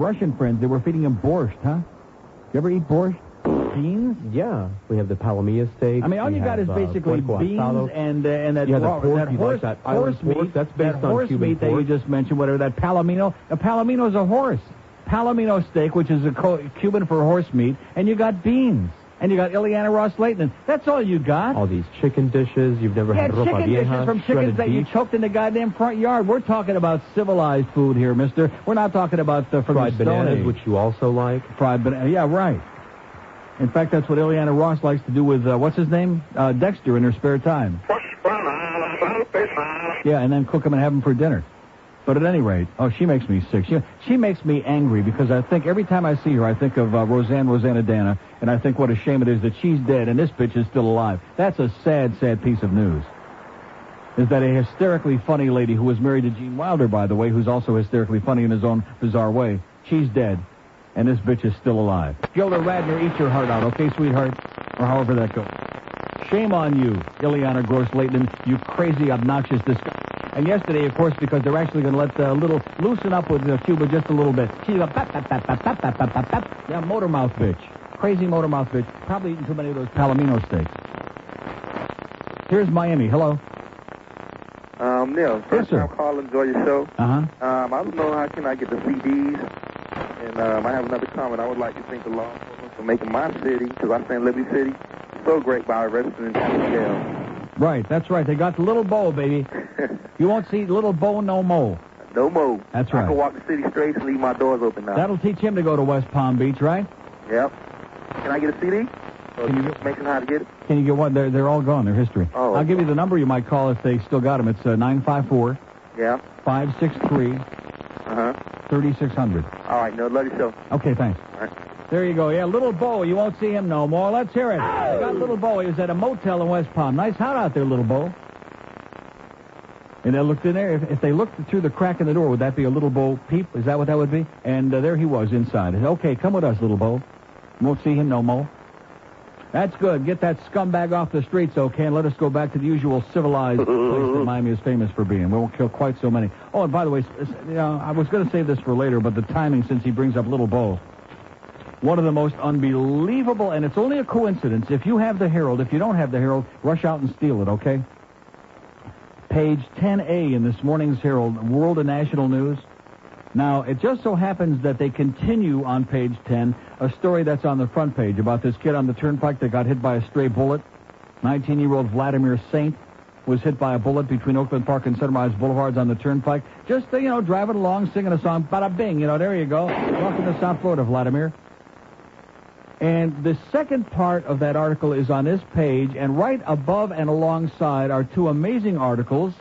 Russian friends, they were feeding him borscht, huh? You ever eat borscht? Beans? Yeah. We have the palomilla steak. I mean, all you got is basically beans and that horse meat. That's based on horse Cuban meat pork. that you just mentioned, whatever, that palomino. A palomino is a horse. Palomino steak, which is a Cuban for horse meat, and you got beans. And you got Ileana Ross Layton. That's all you got. All these chicken dishes. You've never had ropa chicken vieja, dishes from chickens that you choked in the goddamn front yard. We're talking about civilized food here, mister. We're not talking about from fried the Stone bananas, Age. which you also like. Fried banana. Yeah, right. In fact, that's what Ileana Ross likes to do with, what's his name? Dexter in her spare time. Yeah, and then cook them and have them for dinner. But at any rate, she makes me sick. She makes me angry because I think every time I see her, I think of Rosanna Dana, and I think what a shame it is that she's dead and this bitch is still alive. That's a sad, sad piece of news. Is that a hysterically funny lady who was married to Gene Wilder, by the way, who's also hysterically funny in his own bizarre way. She's dead, and this bitch is still alive. Gilda Radner, eat your heart out, okay, sweetheart? Or however that goes. Shame on you, Ileana Gross Layton, you crazy, obnoxious disgust. And yesterday, of course, because they're actually going to let loosen up with Cuba just a little bit. She's a yeah, motor mouth bitch. Crazy motor mouth bitch. Probably eating too many of those palomino steaks. Here's Miami. Hello. Neil, Yes, sir. time call, enjoy your show. Uh-huh. I don't know how can I get the CDs. And I have another comment. I would like to thank the law enforcement for making my city, because I stay in Liberty City, so great by arresting in jail. Right, that's right. They got the little bow, baby. You won't see little bow no more. No more. That's right. I can walk the city straight and leave my doors open now. That'll teach him to go to West Palm Beach, right? Yep. Can I get a CD? Can you get, mention how to get it? Can you get one? They're all gone. They're history. Oh, I'll give you the number you might call if they still got them. It's 954. Yeah. 563. 3600. All right, no, love your show. Okay, thanks. All right. There you go. Yeah, Little Bo. You won't see him no more. Let's hear it. They got Little Bo. He was at a motel in West Palm. Nice house out there, Little Bo. And they looked in there. If they looked through the crack in the door, would that be a Little Bo peep? Is that what that would be? And there he was inside. Okay, come with us, Little Bo. You won't see him no more. That's good. Get that scumbag off the streets, okay, and let us go back to the usual civilized place that Miami is famous for being. We won't kill quite so many. Oh, and by the way, I was going to save this for later, but the timing, since he brings up Little Bo. One of the most unbelievable, and it's only a coincidence. If you have the Herald, if you don't have the Herald, rush out and steal it, okay? Page 10A in this morning's Herald, World and National News. Now, it just so happens that they continue on page 10 a story that's on the front page about this kid on the turnpike that got hit by a stray bullet. 19-year-old Vladimir Saint was hit by a bullet between Oakland Park and Sunrise Boulevards on the turnpike. Just, driving along, singing a song. Bada bing, there you go. Welcome to South Florida, Vladimir. And the second part of that article is on this page, and right above and alongside are two amazing articles.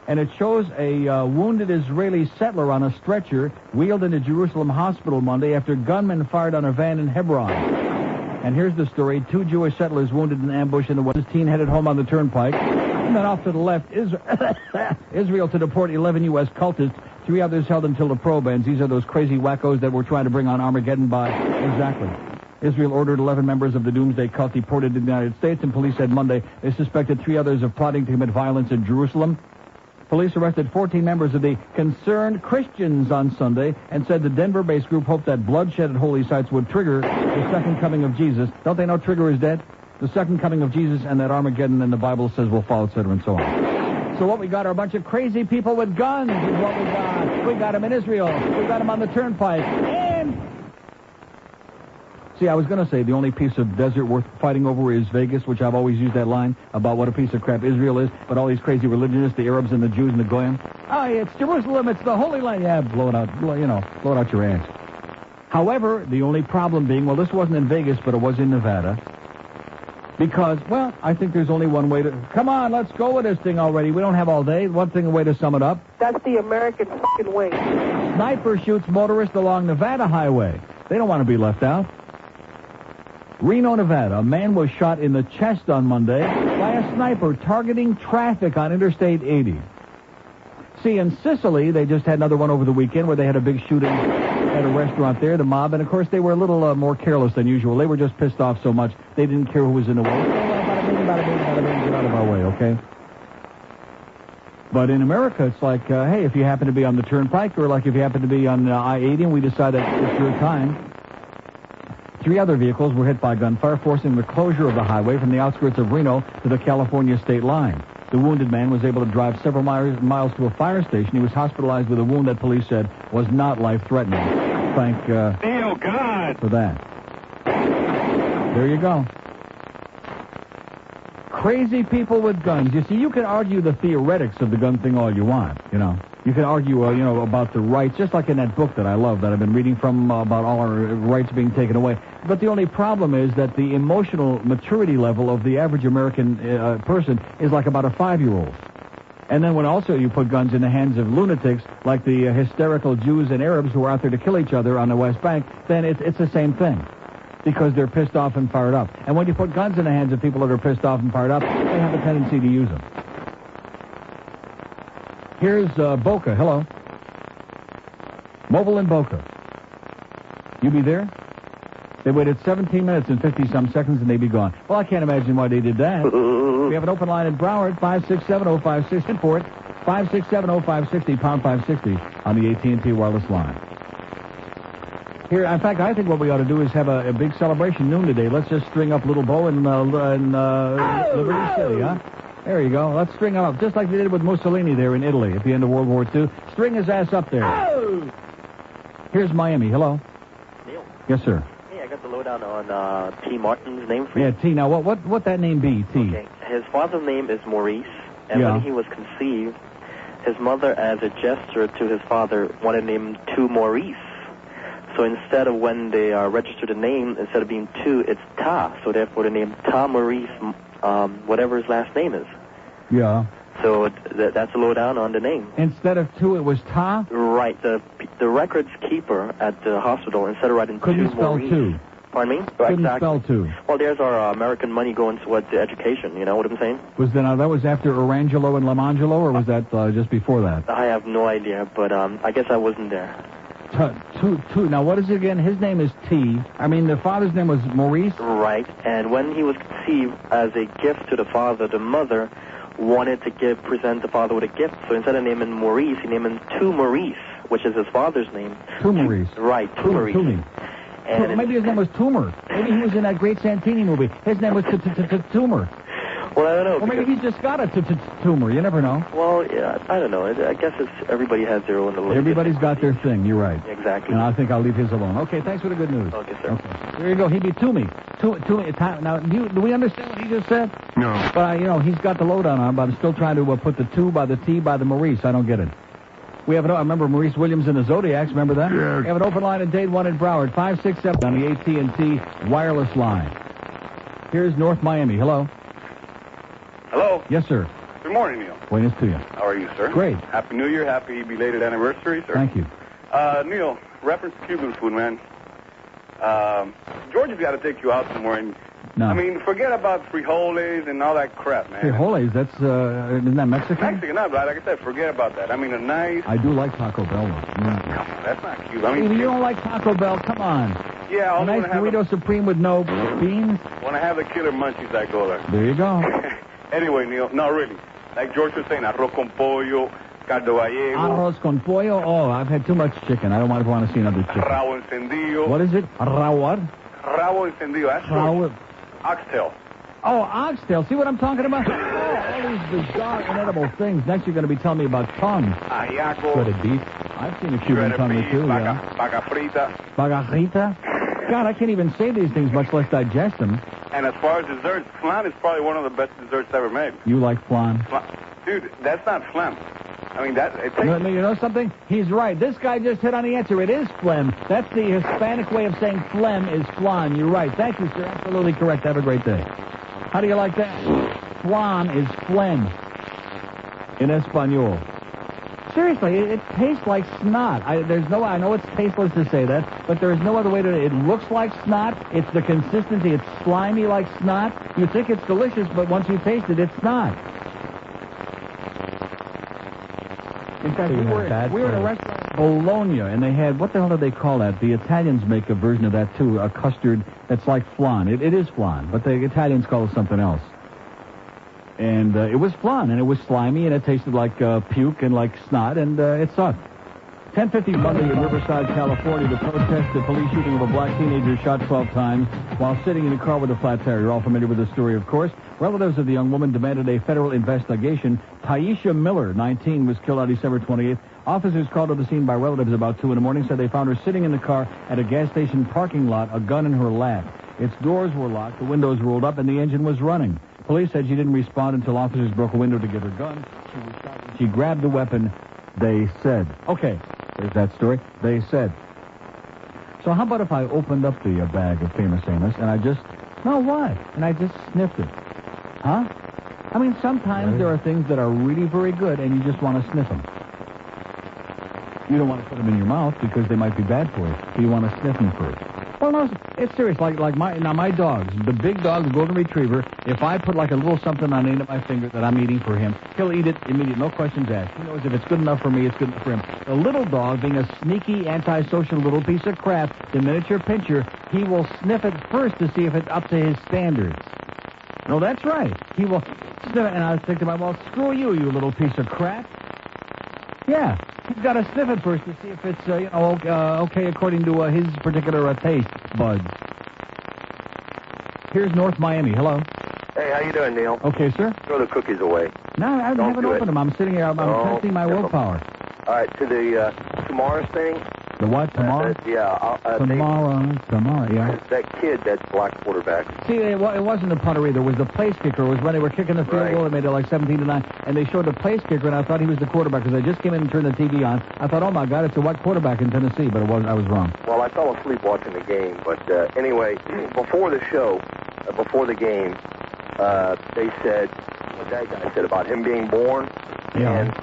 And it shows a wounded Israeli settler on a stretcher wheeled into Jerusalem Hospital Monday after gunmen fired on a van in Hebron. And here's the story. 2 Jewish settlers wounded in an ambush in the west. Teen headed home on the turnpike. And then off to the left, Israel to deport 11 U.S. cultists. 3 others held until the probe ends. These are those crazy wackos that we're trying to bring on Armageddon by. Exactly. Israel ordered 11 members of the Doomsday Cult deported to the United States, and police said Monday they suspected 3 others of plotting to commit violence in Jerusalem. Police arrested 14 members of the Concerned Christians on Sunday and said the Denver-based group hoped that bloodshed at holy sites would trigger the second coming of Jesus. Don't they know Trigger is dead? The second coming of Jesus and that Armageddon in the Bible says will follow, etc., and so on. So what we got are a bunch of crazy people with guns is what we got. We got them in Israel. We got them on the turnpike. And... See, I was going to say the only piece of desert worth fighting over is Vegas, which I've always used that line about what a piece of crap Israel is, but all these crazy religionists, the Arabs and the Jews and the Goyim. Oh, it's Jerusalem, it's the Holy Land. Yeah, blow it out your ass. However, the only problem being, well, this wasn't in Vegas, but it was in Nevada. Because, well, I think there's only one way to... Come on, let's go with this thing already. We don't have all day. One thing, a way to sum it up. That's the American fucking way. Sniper shoots motorist along Nevada highway. They don't want to be left out. Reno, Nevada. A man was shot in the chest on Monday by a sniper targeting traffic on Interstate 80. See, in Sicily, they just had another one over the weekend where they had a big shooting at a restaurant there, the mob, and of course they were a little more careless than usual. They were just pissed off so much they didn't care who was in the way. So, bada bing, bada bing, bada bing, get out of our way, okay? But in America, it's like, hey, if you happen to be on the turnpike or like if you happen to be on I-80 and we decide that it's your time. 3 other vehicles were hit by gunfire, forcing the closure of the highway from the outskirts of Reno to the California state line. The wounded man was able to drive several miles to a fire station. He was hospitalized with a wound that police said was not life-threatening. Thank God for that. There you go. Crazy people with guns. You see, you can argue the theoretics of the gun thing all you want, you know. You can argue, about the rights, just like in that book that I love, that I've been reading from about all our rights being taken away. But the only problem is that the emotional maturity level of the average American person is like about a 5-year-old. And then when also you put guns in the hands of lunatics, like the hysterical Jews and Arabs who are out there to kill each other on the West Bank, then it's the same thing. Because they're pissed off and fired up. And when you put guns in the hands of people that are pissed off and fired up, they have a tendency to use them. Here's Boca. Hello. Mobile in Boca. You be there? They waited 17 minutes and 50-some seconds and they'd be gone. Well, I can't imagine why they did that. We have an open line in Broward, 567-0560 for it. 567-0560, pound 560 on the AT&T wireless line. Here, in fact, I think what we ought to do is have a big celebration noon today. Let's just string up Little Bo in Liberty City, huh? There you go. Let's string him up, just like they did with Mussolini there in Italy at the end of World War II. String his ass up there. Oh! Here's Miami. Hello. Neil. Yes, sir. Hey, I got the lowdown on T. Martin's name for you. Yeah, T. Now, what that name be, T? Okay. His father's name is Maurice, and when he was conceived, his mother, as a gesture to his father, wanted to name him To Maurice. So instead of when they registered the name, instead of being To, it's Ta. So therefore the name Ta Maurice, whatever his last name is. Yeah. So that's a lowdown on the name. Instead of To, it was Ta? Right. The records keeper at the hospital, instead of writing Couldn't To spell Maurice. To. Pardon me? Couldn't exactly. spell To. Well, there's our American money going towards education, you know what I'm saying? Was that was after Orangelo and Lamangelo, or was that just before that? I have no idea, but I guess I wasn't there. To. Now, what is it again? His name is T. I mean, the father's name was Maurice? Right, and when he was conceived as a gift to the father, the mother wanted to present the father with a gift. So instead of naming Maurice, he named him To Maurice, which is his father's name. To Maurice. Right, To Maurice. To and maybe his name was Toomer. Maybe he was in that great Santini movie. His name was Toomer. Well, I don't know. Or maybe he just got a tumor. You never know. Well, yeah, I don't know. I guess everybody has their own. Everybody's got their thing. You're right. Exactly. And I think I'll leave his alone. Okay, thanks for the good news. Okay, sir. Okay. There you go. He be Toomey. Now, do we understand what he just said? No. But, he's got the lowdown on, but I'm still trying to put the To by the T by the Maurice. I don't get it. I remember Maurice Williams in the Zodiacs. Remember that? Yeah. We have an open line in Dade, 1 in Broward. 567 on the AT&T wireless line. Here's North Miami. Hello. Hello. Yes, sir. Good morning, Neil. Buenos to you. How are you, sir? Great. Happy New Year. Happy belated anniversary, sir. Thank you. Neil, reference to Cuban food, man. Georgia's got to take you out somewhere. And, No. I mean, forget about frijoles and all that crap, man. Frijoles, isn't that Mexican? Mexican, no, but like I said, forget about that. I mean, a nice... I do like Taco Bell, though. Come on, that's not Cuban. I mean, You don't like Taco Bell? Come on. Yeah, I A nice burrito supreme with no beans? When I have the killer munchies, I go there. There you go. Anyway, Neil, no, really. Like George was saying, arroz con pollo, caldo gallego. Arroz con pollo? Oh, I've had too much chicken. I don't want to see another chicken. Rabo encendido. What is it? What? Rabo encendido. That's oxtail. Oh, oxtail. See what I'm talking about? All these bizarre, inedible things. Next, you're going to be telling me about tongue. Ajiaco. Shredded beef. I've seen a Cuban Shredded tongue or beef, two, vaca frita. Bagarita? God, I can't even say these things, much less digest them. And as far as desserts, flan is probably one of the best desserts ever made. You like flan? Dude, that's not flan. I mean, it takes... No, you know something? He's right. This guy just hit on the answer. It is phlegm. That's the Hispanic way of saying phlegm is flan. You're right. Thank you, sir. Absolutely correct. Have a great day. How do you like that? Flan is phlegm in Espanol. Seriously, it tastes like snot. I know it's tasteless to say that, but there is no other way to... It looks like snot. It's the consistency. It's slimy like snot. You think it's delicious, but once you taste it, it's snot. In fact, we were in a restaurant in Bologna, and they had... What the hell do they call that? The Italians make a version of that, too, a custard that's like flan. It is flan, but the Italians call it something else. And it was fun, and it was slimy, and it tasted like puke and like snot, and it sucked. 10:50 Monday in Riverside, California, to protest the police shooting of a black teenager shot 12 times while sitting in a car with a flat tire. You're all familiar with the story, of course. Relatives of the young woman demanded a federal investigation. Taisha Miller, 19, was killed on December 28th. Officers called to the scene by relatives about 2 in the morning, said they found her sitting in the car at a gas station parking lot, a gun in her lap. Its doors were locked, the windows rolled up, and the engine was running. Police said she didn't respond until officers broke a window to get her gun. She was shot when she grabbed the weapon, they said. Okay, there's that story. They said. So how about if I opened up the bag of Famous Amos and I just... No, why? And I just sniffed it. Huh? I mean, sometimes there are things that are really very good and you just want to sniff them. You don't want to put them in your mouth because they might be bad for you. So you want to sniff them first. Well, no, it's serious. Like my dogs, the big dog, the golden retriever, if I put like a little something on the end of my finger that I'm eating for him, he'll eat it immediately, no questions asked. He knows if it's good enough for me, it's good enough for him. The little dog, being a sneaky, antisocial little piece of crap, the miniature pincher, he will sniff it first to see if it's up to his standards. No, that's right. He will sniff it, and I think to myself, well, screw you, you little piece of crap. Yeah. He's got to sniff it first to see if it's, okay according to his particular taste buds. Here's North Miami. Hello. Hey, how you doing, Neil? Okay, sir. Throw the cookies away. No, I haven't opened them. I'm sitting here. I'm testing my willpower. All right, to the tomorrow thing. The what, tomorrow? Tomorrow, yeah. That kid, that black quarterback. See, it wasn't the punter either. It was the place kicker. It was when they were kicking the field goal. They made it like 17-9, and they showed the place kicker, and I thought he was the quarterback because I just came in and turned the TV on. I thought, oh, my God, it's a white quarterback in Tennessee, but I was wrong. Well, I fell asleep watching the game, but anyway, before the show, before the game, they said, what that guy said about him being born, and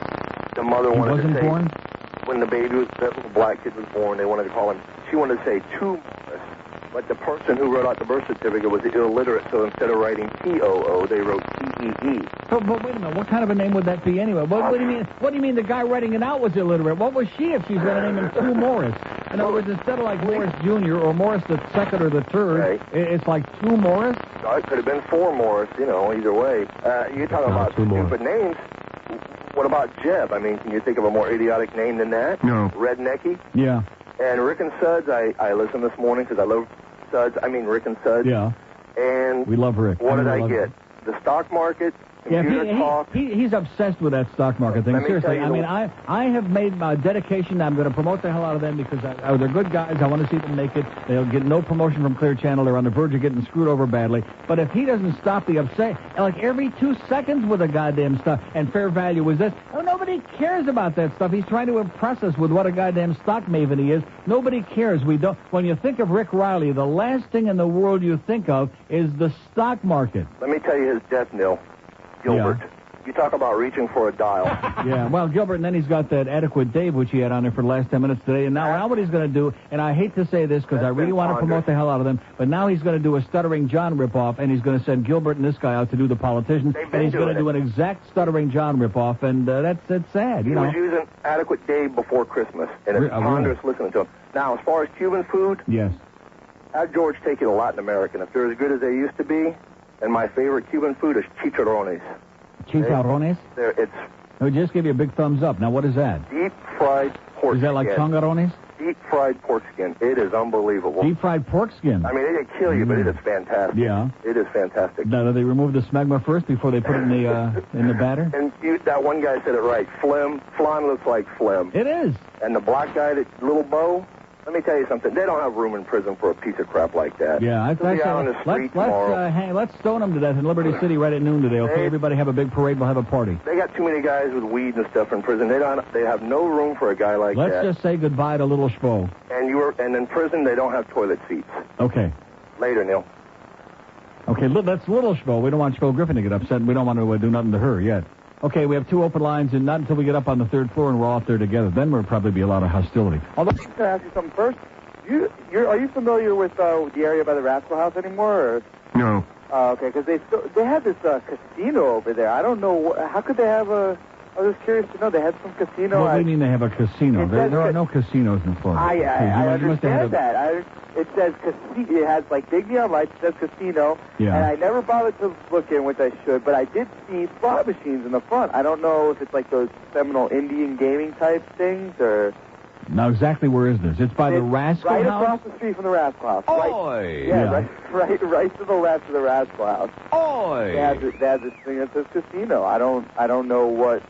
the mother wanted to say... He wasn't born? When the baby was, that little black kid was born, they wanted to call him, she wanted to say two, but the person who wrote out the birth certificate was illiterate, so instead of writing T-O-O, they wrote T-E-E. But wait a minute, what kind of a name would that be anyway? What do you mean? What do you mean the guy writing it out was illiterate? What was she if she's going to name him Two Morris? In other words, instead of like Morris Jr. or Morris the second or the third, it's like Two Morris? No, it could have been Four Morris, either way. You're talking about stupid names. What about Jeb? I mean, can you think of a more idiotic name than that? No. Rednecky? Yeah. And Rick and Suds, I listened this morning because I love Suds. I mean Rick and Suds. Yeah. And we love Rick. What did I get? The stock market, computer talk. He's obsessed with that stock market thing. Seriously, I mean, I have made my dedication. I'm going to promote the hell out of them because they're good guys. I want to see them make it. They'll get no promotion from Clear Channel. They're on the verge of getting screwed over badly. But if he doesn't stop the upset, like every 2 seconds with the goddamn stuff, and Fair Value was this, nobody cares about that stuff. He's trying to impress us with what a goddamn stock maven he is. Nobody cares. We don't. When you think of Rick Riley, the last thing in the world you think of is the stock market. Let me tell you his death, Neil. Gilbert. Yeah. You talk about reaching for a dial. Yeah, well, Gilbert, and then he's got that Adequate Dave, which he had on there for the last 10 minutes today. And now what he's going to do, and I hate to say this because I really want to promote the hell out of them, but now he's going to do a Stuttering John ripoff, and he's going to send Gilbert and this guy out to do the politicians, and he's going to do an exact Stuttering John ripoff, and that's sad, He was using Adequate Dave before Christmas, and it's ponderous listening to him. Now, as far as Cuban food, yes, have George take you to Latin American. If they're as good as they used to be, and my favorite Cuban food is chicharrones. Chicharrones? Just give you a big thumbs up. Now, what is that? Deep fried pork skin. Is that like chongarones? Deep fried pork skin. It is unbelievable. Deep fried pork skin? I mean, it could kill you, but it is fantastic. Yeah. It is fantastic. Now, do they remove the smegma first before they put it in the batter? And that one guy said it right. Phlegm looks like phlegm. It is. And the black guy, that little Bo, let me tell you something. They don't have room in prison for a piece of crap like that. Yeah, let's stone them to death in Liberty City right at noon today. Okay, everybody have a big parade. We'll have a party. They got too many guys with weed and stuff in prison. They have no room for a guy like that. Let's just say goodbye to Little Schmo. And in prison they don't have toilet seats. Okay. Later, Neil. Okay, that's Little Schmo. We don't want Schmo Griffin to get upset. We don't want to do nothing to her yet. Okay, we have 2 open lines, and not until we get up on the 3rd floor and we're all up there together. Then there'll probably be a lot of hostility. Although, can I ask you something first? Are you familiar with the area by the Rascal House anymore? Or? No. Okay, because they had this casino over there. I don't know how could they have a I was just curious to know. They had some casino. What do you mean they have a casino? There are no casinos in Florida. I understand that. It says casino. It has like big neon lights. It says casino. Yeah. And I never bothered to look in, which I should. But I did see slot machines in the front. I don't know if it's like those Seminole Indian gaming type things or. Now, exactly where is this? It's by the Rascal right House? Right across the street from the Rascal House. Oi! Right to the left of the Rascal House. Oi! They have this thing that says casino. I don't know what.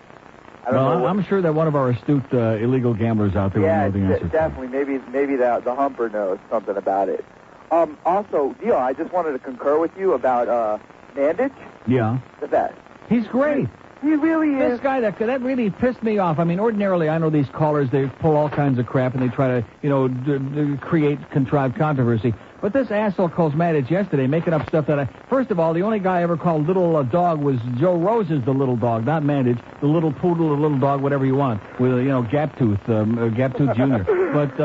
I'm sure that one of our astute illegal gamblers out there will know the answer. Definitely. Maybe the Humper knows something about it. Also, Dio, I just wanted to concur with you about Mandich. Yeah. The best. He's great. He really is. This guy, that really pissed me off. I mean, ordinarily, I know these callers, they pull all kinds of crap and they try to, create contrived controversy. But this asshole calls Mandich yesterday, making up stuff that first of all, the only guy I ever called little dog was Joe Rose's the little dog, not Mandich, the little poodle, the little dog, whatever you want, with, Gaptooth Jr. But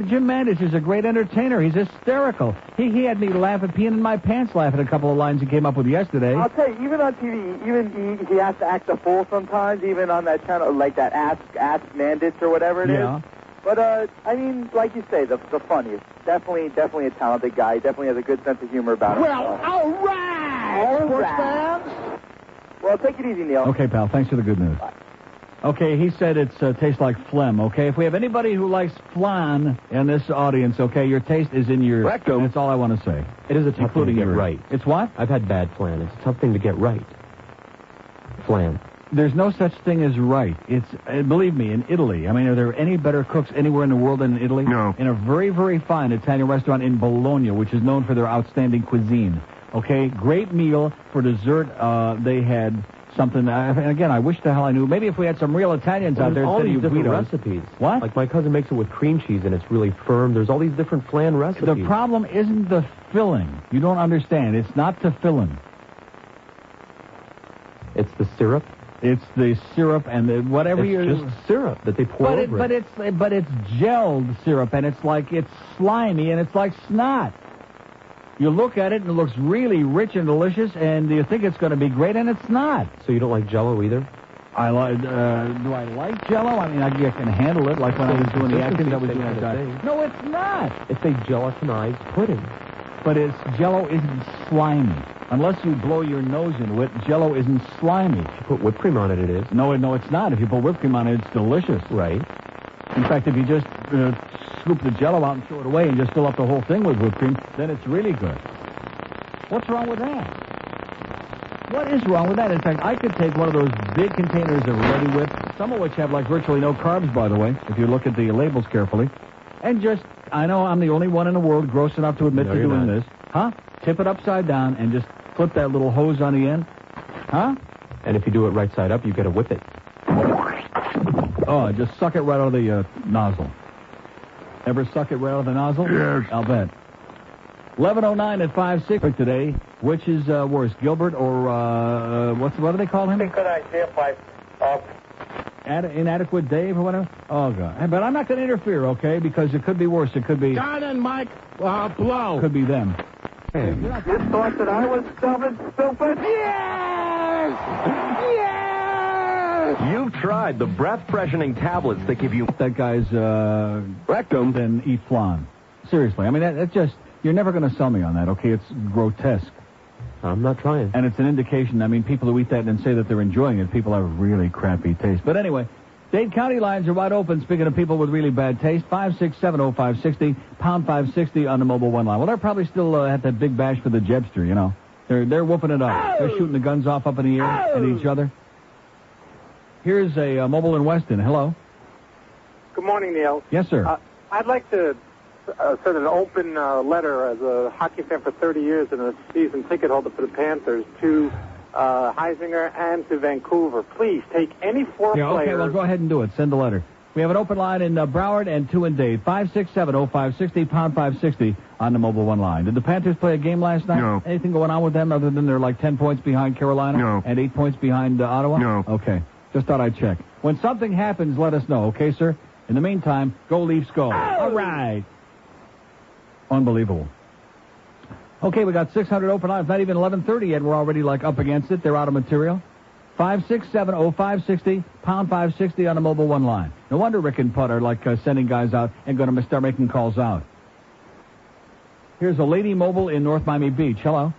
Jim Mandich is a great entertainer. He's hysterical. He had me peeing in my pants laughing at a couple of lines he came up with yesterday. I'll tell you, even on TV, he has to act a fool sometimes, even on that channel, like that Ask Mandich or whatever it is. But, I mean, like you say, the funniest. Definitely a talented guy. He definitely has a good sense of humor about him. Well, all right, sports fans. Well, take it easy, Neil. Okay, pal. Thanks for the good news. Bye. Okay, he said it tastes like phlegm, okay? If we have anybody who likes flan in this audience, okay, your taste is in your rectum. That's all I want to say. It is a tough thing to get right. It's what? I've had bad flan. It's a tough thing to get right. Flan. There's no such thing as right. It's, believe me, in Italy. I mean, are there any better cooks anywhere in the world than in Italy? No. In a very, very fine Italian restaurant in Bologna, which is known for their outstanding cuisine. Okay, great meal. For dessert, they had something. And again, I wish the hell I knew. Maybe if we had some real Italians out there all instead these of different Guidos. recipes. What? Like my cousin makes it with cream cheese and it's really firm. There's all these different flan recipes. The problem isn't the filling. You don't understand. It's not the filling. It's the syrup. It's the syrup and the whatever it's just syrup that they pour over it. But it's gelled syrup, and it's slimy, and it's like snot. You look at it, and it looks really rich and delicious, and you think it's going to be great, and it's not. So you don't like Jell-O either? Do I like Jell-O? I mean, I can handle it. Like when I was doing the Atkins, I was doing that. No, it's not. It's a gelatinized pudding. But Jell-O isn't slimy. Unless you blow your nose into it, Jell-O isn't slimy. If you put whipped cream on it, it is. No, it's not. If you put whipped cream on it, it's delicious. Right. In fact, if you just scoop the Jell-O out and throw it away and just fill up the whole thing with whipped cream, then it's really good. What's wrong with that? What is wrong with that? In fact, I could take one of those big containers of Ready Whip, some of which have virtually no carbs, by the way, if you look at the labels carefully, and I know I'm the only one in the world gross enough to admit to doing this. Huh? Tip it upside down and just flip that little hose on the end. Huh? And if you do it right side up, you got to whip it. Oh, just suck it right out of the nozzle. Ever suck it right out of the nozzle? Yes. I'll bet. 11:09 at 5:06 today. Which is worse, Gilbert or what do they call him? Good idea, Pipe. Inadequate Dave or whatever? Oh, God. But I'm not going to interfere, okay? Because it could be worse. It could be... John and Mike, blow. Could be them. You thought that I was dumb and stupid? Yes! Yes! You've tried the breath-freshening tablets that give you... That guy's rectum. Then eat flan. Seriously. I mean, that's just... You're never going to sell me on that, okay? It's grotesque. I'm not trying. And it's an indication. I mean, people who eat that and say that they're enjoying it, people have really crappy taste. But anyway, Dade County lines are wide open. Speaking of people with really bad taste, 5670560, pound 560 on the Mobile One line. Well, they're probably still at that big bash for the Jebster, you know. They're whooping it up. They're shooting the guns off up in the air at each other. Here's a Mobile in Weston. Hello. Good morning, Neil. Yes, sir. I'd like to send an open letter as a hockey fan for 30 years and a season ticket holder for the Panthers to Heisinger and to Vancouver. Please take any four players. Okay, well, go ahead and do it. Send a letter. We have an open line in Broward and 2 in Dade. 5670560, pound 560 on the Mobile One line. Did the Panthers play a game last night? No. Anything going on with them other than they're like 10 points behind Carolina? No. And 8 points behind Ottawa? No. Okay. Just thought I'd check. When something happens, let us know, okay, sir? In the meantime, go Leafs go. All right. Unbelievable. Okay, we got 600 open lines. Not even 11:30 yet. We're already up against it. They're out of material. 567-0560, pound 560 on the mobile one line. No wonder Rick and Putt are like sending guys out and going to start making calls out. Here's a lady mobile in North Miami Beach. Hello.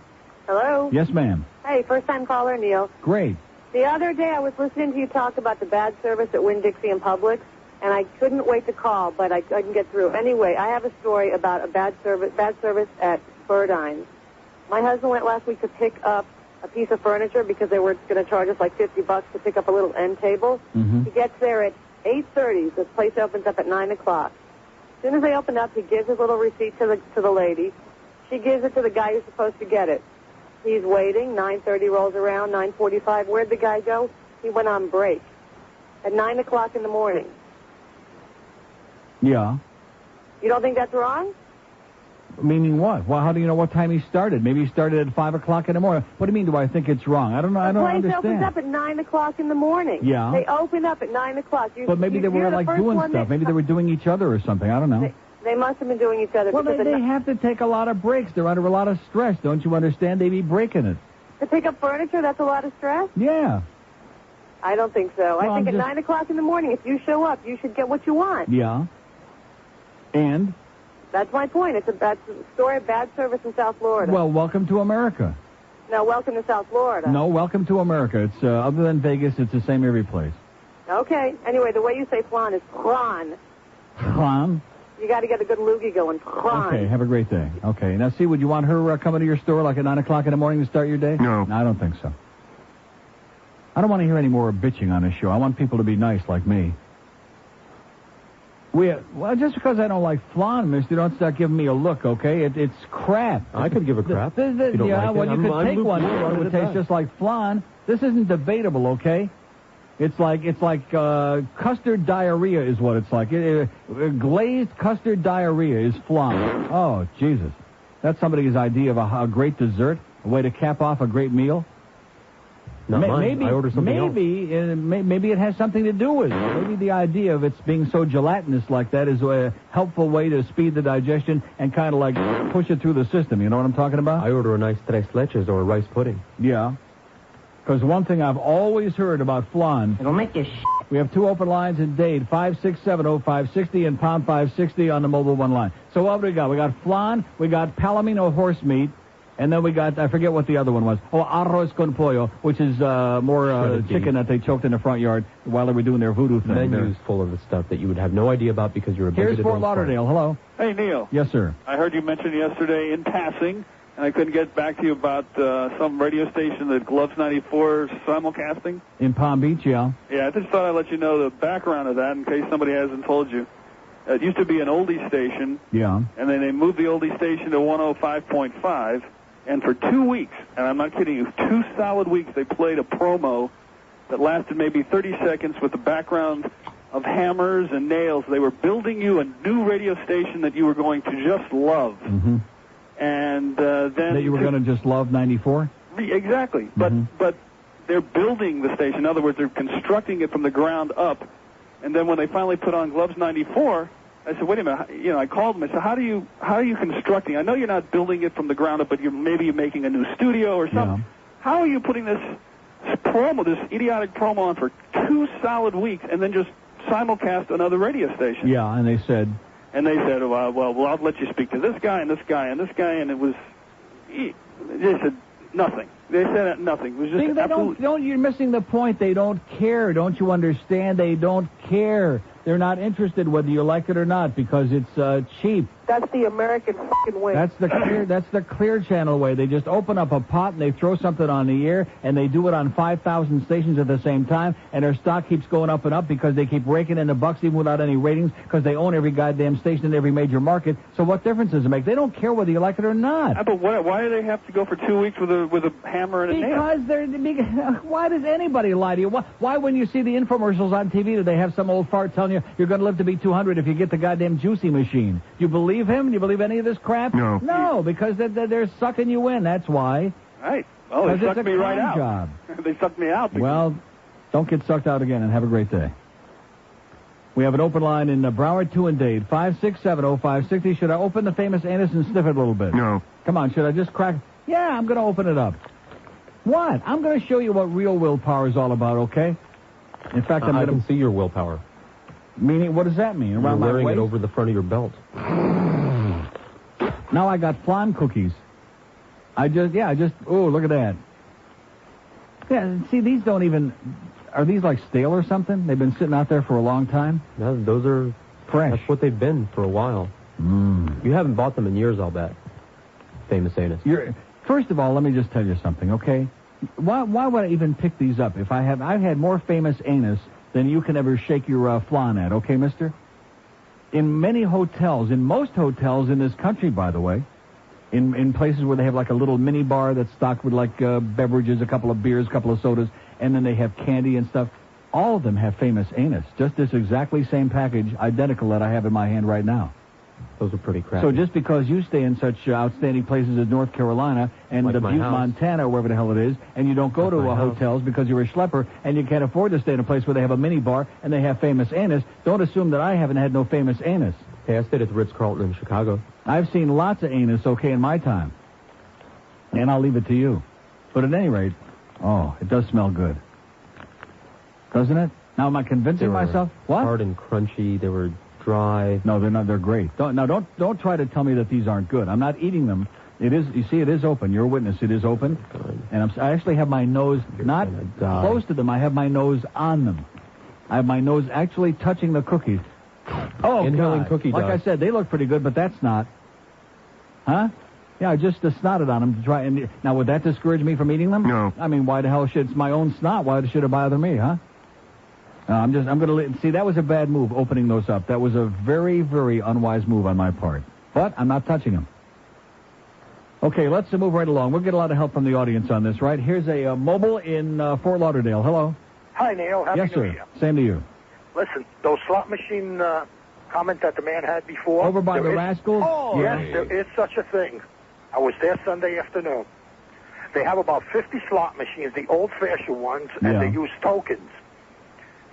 Hello. Yes, ma'am. Hey, first-time caller, Neil. Great. The other day I was listening to you talk about the bad service at Winn-Dixie and Publix, and I couldn't wait to call, but I couldn't get through. Anyway, I have a story about a bad service at Burdine's. My husband went last week to pick up a piece of furniture because they were going to charge us like $50 to pick up a little end table. Mm-hmm. He gets there at 8:30. The place opens up at 9 o'clock. As soon as they open up, he gives his little receipt to the lady. She gives it to the guy who's supposed to get it. He's waiting. 9:30 rolls around. 9:45. Where'd the guy go? He went on break at 9 o'clock in the morning. Yeah. You don't think that's wrong? Meaning what? Well, how do you know what time he started? Maybe he started at 5 o'clock in the morning. What do you mean, do I think it's wrong? I don't know. I don't understand. The place opens up at 9 o'clock in the morning. Yeah. They open up at 9 o'clock. But maybe they were like doing stuff. Maybe they were doing each other or something. I don't know. They must have been doing each other. Well, they have to take a lot of breaks. They're under a lot of stress. Don't you understand? They be breaking it. To pick up furniture, that's a lot of stress? Yeah. I don't think so. Well, I think at 9 o'clock in the morning, if you show up, you should get what you want. Yeah. And? That's my point. It's a story of bad service in South Florida. Well, welcome to America. No, welcome to South Florida. No, welcome to America. It's other than Vegas, it's the same every place. Okay. Anyway, the way you say flan is flan. Flan? You got to get a good loogie going. Flan. Okay, have a great day. Okay. Now, see, would you want her coming to your store like at 9 o'clock in the morning to start your day? No. I don't think so. I don't want to hear any more bitching on this show. I want people to be nice like me. Well, just because I don't like flan, mister, don't start giving me a look, okay? It's crap. I could give a crap. You don't yeah, like well, it. you could take one. It would taste just like flan. This isn't debatable, okay? It's like custard diarrhea is what it's like. Glazed custard diarrhea is flan. Oh, Jesus. That's somebody's idea of a great dessert, a way to cap off a great meal. Not mine. Maybe, I ordered something else. Maybe it has something to do with it. Maybe the idea of it being so gelatinous like that is a helpful way to speed the digestion and kind of like push it through the system. You know what I'm talking about? I order a nice tres leches or a rice pudding. Yeah. Because one thing I've always heard about flan... It'll make you We have two open lines in Dade, 567-0560 and pound 560 on the mobile one line. So what do we got? We got flan, we got palomino horse meat, and then we got, I forget what the other one was. Oh, arroz con pollo, which is more chicken that they choked in the front yard while they were doing their voodoo thing. Menus full of the stuff that you would have no idea about because you're a bigoted. Here's Fort Lauderdale. Hello. Hey, Neil. Yes, sir. I heard you mention yesterday in passing, and I couldn't get back to you about some radio station that Gloves 94 simulcasting. In Palm Beach, yeah. Yeah, I just thought I'd let you know the background of that in case somebody hasn't told you. It used to be an oldie station. Yeah. And then they moved the oldie station to 105.5. And for 2 weeks, and I'm not kidding you, 2 solid weeks, they played a promo that lasted maybe 30 seconds with the background of hammers and nails. They were building you a new radio station that you were going to just love. Mm-hmm. And then... That you were going to just love 94? Exactly. But they're building the station. In other words, they're constructing it from the ground up. And then when they finally put on Gloves 94... I said, wait a minute. You know, I called them. I said, how are you constructing? I know you're not building it from the ground up, but maybe you're making a new studio or something. Yeah. How are you putting this promo, this idiotic promo on for 2 solid weeks and then just simulcast another radio station? Yeah, and they said, well, I'll let you speak to this guy and this guy and this guy, and it was, they said nothing. They said nothing. It was just absolutely... You're missing the point. They don't care. Don't you understand? They don't care. They're not interested whether you like it or not because it's cheap. That's the American fucking way. That's the clear channel way. They just open up a pot and they throw something on the air, and they do it on 5,000 stations at the same time, and their stock keeps going up and up because they keep raking in the bucks even without any ratings because they own every goddamn station in every major market. So what difference does it make? They don't care whether you like it or not. But why do they have to go for 2 weeks with a hammer and a nail? Why does anybody lie to you? Why when you see the infomercials on TV do they have some old fart telling you you're going to live to be 200 if you get the goddamn juicy machine? Do you believe him? Do you believe any of this crap? No. No, because they're sucking you in. That's why. Right. Well, they sucked me right out. Job. They sucked me out. Well, don't get sucked out again, and have a great day. We have an open line in Broward 2 and Dade, 567-0560. Should I open the Famous Amos and sniff it a little bit? No. Come on, should I just crack? Yeah, I'm going to open it up. What? I'm going to show you what real willpower is all about, okay? In fact, I can see your willpower. Meaning, what does that mean? Around You're wearing my waist? it over the front of your belt. Now I got flan cookies. Oh, look at that. Yeah, see, these don't even... Are these like stale or something? They've been sitting out there for a long time? No, those are... Fresh. That's what they've been for a while. You haven't bought them in years, I'll bet. Famous Amos. First of all, let me just tell you something, okay? Why would I even pick these up if I've had more Famous Amos than you can ever shake your flan at, okay, mister? In many hotels, in most hotels in this country, by the way, in places where they have like a little mini bar that's stocked with like beverages, a couple of beers, a couple of sodas, and then they have candy and stuff, all of them have Famous Amos. Just this exactly same package, identical that I have in my hand right now. Those are pretty crappy. So just because you stay in such outstanding places as North Carolina and Like Butte, Montana, or wherever the hell it is, and you don't go to hotels because you're a schlepper and you can't afford to stay in a place where they have a mini bar and they have Famous Amos, don't assume that I haven't had no Famous Amos. Hey, I stayed at the Ritz-Carlton in Chicago. I've seen lots of anus, okay, in my time. And I'll leave it to you. But at any rate, it does smell good. Doesn't it? Now, am I convincing myself? What? Hard and crunchy. They were dry. No, they're not. They're great. Don't try to tell me that these aren't good. I'm not eating them. It is. You see, it is open. You're a witness. It is open. And I actually have my nose not close to them. I have my nose on them. I have my nose actually touching the cookies. Oh, inhaling God. cookie Like dust. I said, they look pretty good, but that's not. Huh? Yeah, I just snotted on them to try. And now, would that discourage me from eating them? No. I mean, why the hell should it's my own snot? Why should it bother me, huh? I'm going to see. That was a bad move, opening those up. That was a very, very unwise move on my part. But I'm not touching them. Okay, let's move right along. We'll get a lot of help from the audience on this, right? Here's a mobile in Fort Lauderdale. Hello. Hi, Neil. Happy Yes, New sir. Year. Same to you. Listen, those slot machine comment that the man had before. Over by the Rascals? Oh, yes, there is such a thing. I was there Sunday afternoon. They have about 50 slot machines, the old-fashioned ones, and they use tokens.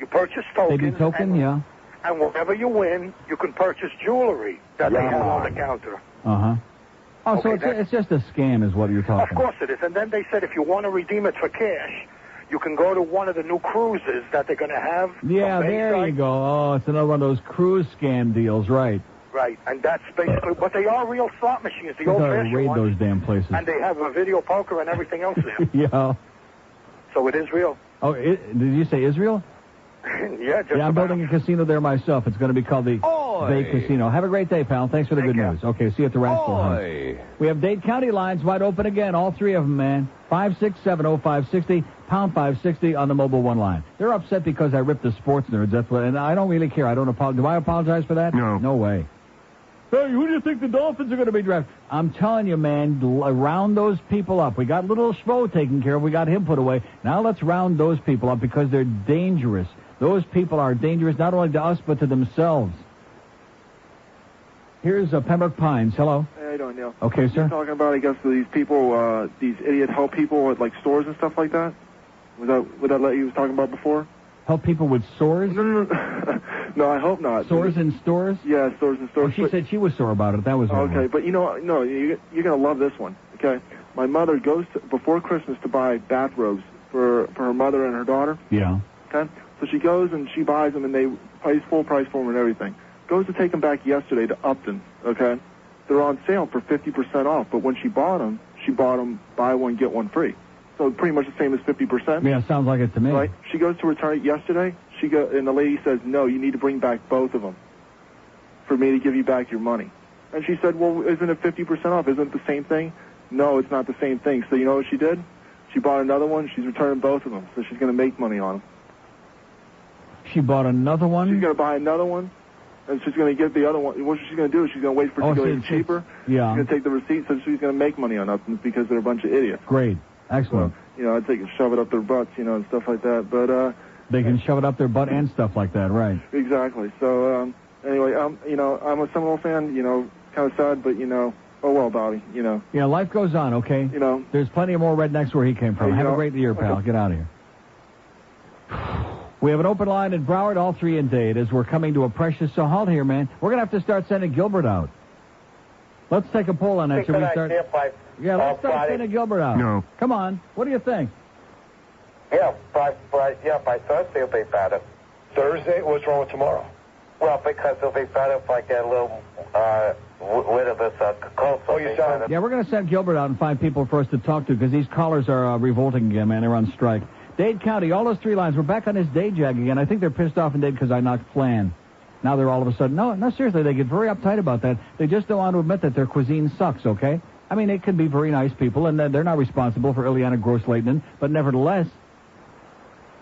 You purchase tokens. They do token, yeah. And whenever you win, you can purchase jewelry that they have on the counter. Uh-huh. Oh, so it's just a scam is what you're talking Of course it is. And then they said if you want to redeem it for cash, you can go to one of the new cruises that they're going to have. Yeah, there you go. Oh, it's another one of those cruise scam deals, right. Right, and that's basically, but they are real slot machines, the old-fashioned raid ones. those damn places. And they have a video poker and everything else there. Yeah. So it is real. Oh, did you say Israel? Yeah, just I'm building a casino there myself. It's going to be called the Bay Casino. Have a great day, pal. Thanks for the good news. Okay, see you at the Rascal Hunt. We have Dade County lines wide open again, all three of them, man. 5670560, pound 560 on the mobile one line. They're upset because I ripped the sports nerds. That's what, and I don't really care. I don't apologize. Do I apologize for that? No. No way. Hey, who do you think the Dolphins are going to be drafted? I'm telling you, man, round those people up. We got little Schmo taken care of. We got him put away. Now let's round those people up because they're dangerous. Those people are dangerous not only to us but to themselves. Here's Pembroke Pines. Hello. Hey, how you doing, Neil? Okay, sir. You're talking about, I guess, these people, these idiot help people at, like, stores and stuff like that? Would that let you was talking about before? Help people with sores? No. No, I hope not. Sores in stores? Yeah, stores and stores. Well, she said she was sore about it. That was okay, but you know, no, you're going to love this one, okay? My mother goes before Christmas to buy bathrobes for her mother and her daughter. Yeah. Okay? So she goes and she buys them and they pays full price for them and everything. Goes to take them back yesterday to Upton, okay? They're on sale for 50% off, but when she bought them buy one, get one free. So pretty much the same as 50%. Yeah, sounds like it to me. Right? She goes to return it yesterday. And the lady says, no, you need to bring back both of them for me to give you back your money. And she said, well, isn't it 50% off? Isn't it the same thing? No, it's not the same thing. So you know what she did? She bought another one. She's returning both of them. So she's going to make money on them. She bought another one? She's going to buy another one. And she's going to get the other one. What she's going to do is she's going to wait for it to go even cheaper. Yeah. She's going to take the receipt, so she's going to make money on them because they're a bunch of idiots. Great. Excellent. So, I'd take and shove it up their butts, and stuff like that. But, they can shove it up their butt and stuff like that, right? Exactly. So, anyway, I'm a Seminole fan, kind of sad, but, oh, well, Bobby, Yeah, life goes on, okay? There's plenty of more rednecks where he came from. Have a great year, pal. Get out of here. We have an open line in Broward, all three in Dade, as we're coming to a precious halt here, man. We're going to have to start sending Gilbert out. Let's take a poll on that. Should we start? Let's start sending Gilbert out. No. Come on. What do you think? Yeah, by Thursday it'll be better. Thursday? What's wrong with tomorrow? Well, because it'll be better if I get a little rid of this cold. Yeah, we're going to send Gilbert out and find people for us to talk to because these callers are revolting again, man. They're on strike. Dade County, all those 3 lines. We're back on this Dade jag again. I think they're pissed off in Dade because I knocked Flan. Now they're all of a sudden, no, seriously, they get very uptight about that. They just don't want to admit that their cuisine sucks, okay? I mean, they can be very nice people, and they're not responsible for Ileana Gross-Leitner, but nevertheless,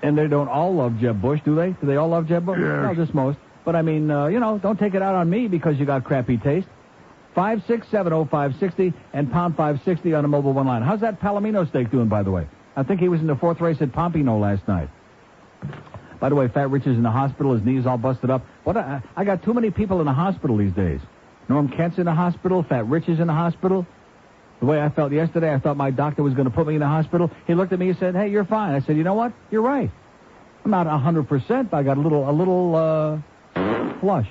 and they don't all love Jeb Bush, do they? Do they all love Jeb Bush? Yes. No, just most. But I mean, don't take it out on me because you got crappy taste. 5670560 and pound 560 on a mobile one line. How's that Palomino steak doing, by the way? I think he was in the 4th race at Pompino last night. By the way, Fat Rich is in the hospital. His knee's all busted up. I got too many people in the hospital these days. Norm Kent's in the hospital. Fat Rich is in the hospital. The way I felt yesterday, I thought my doctor was going to put me in the hospital. He looked at me and said, "Hey, you're fine." I said, "You know what? You're right. I'm not 100%, but I got a little flush."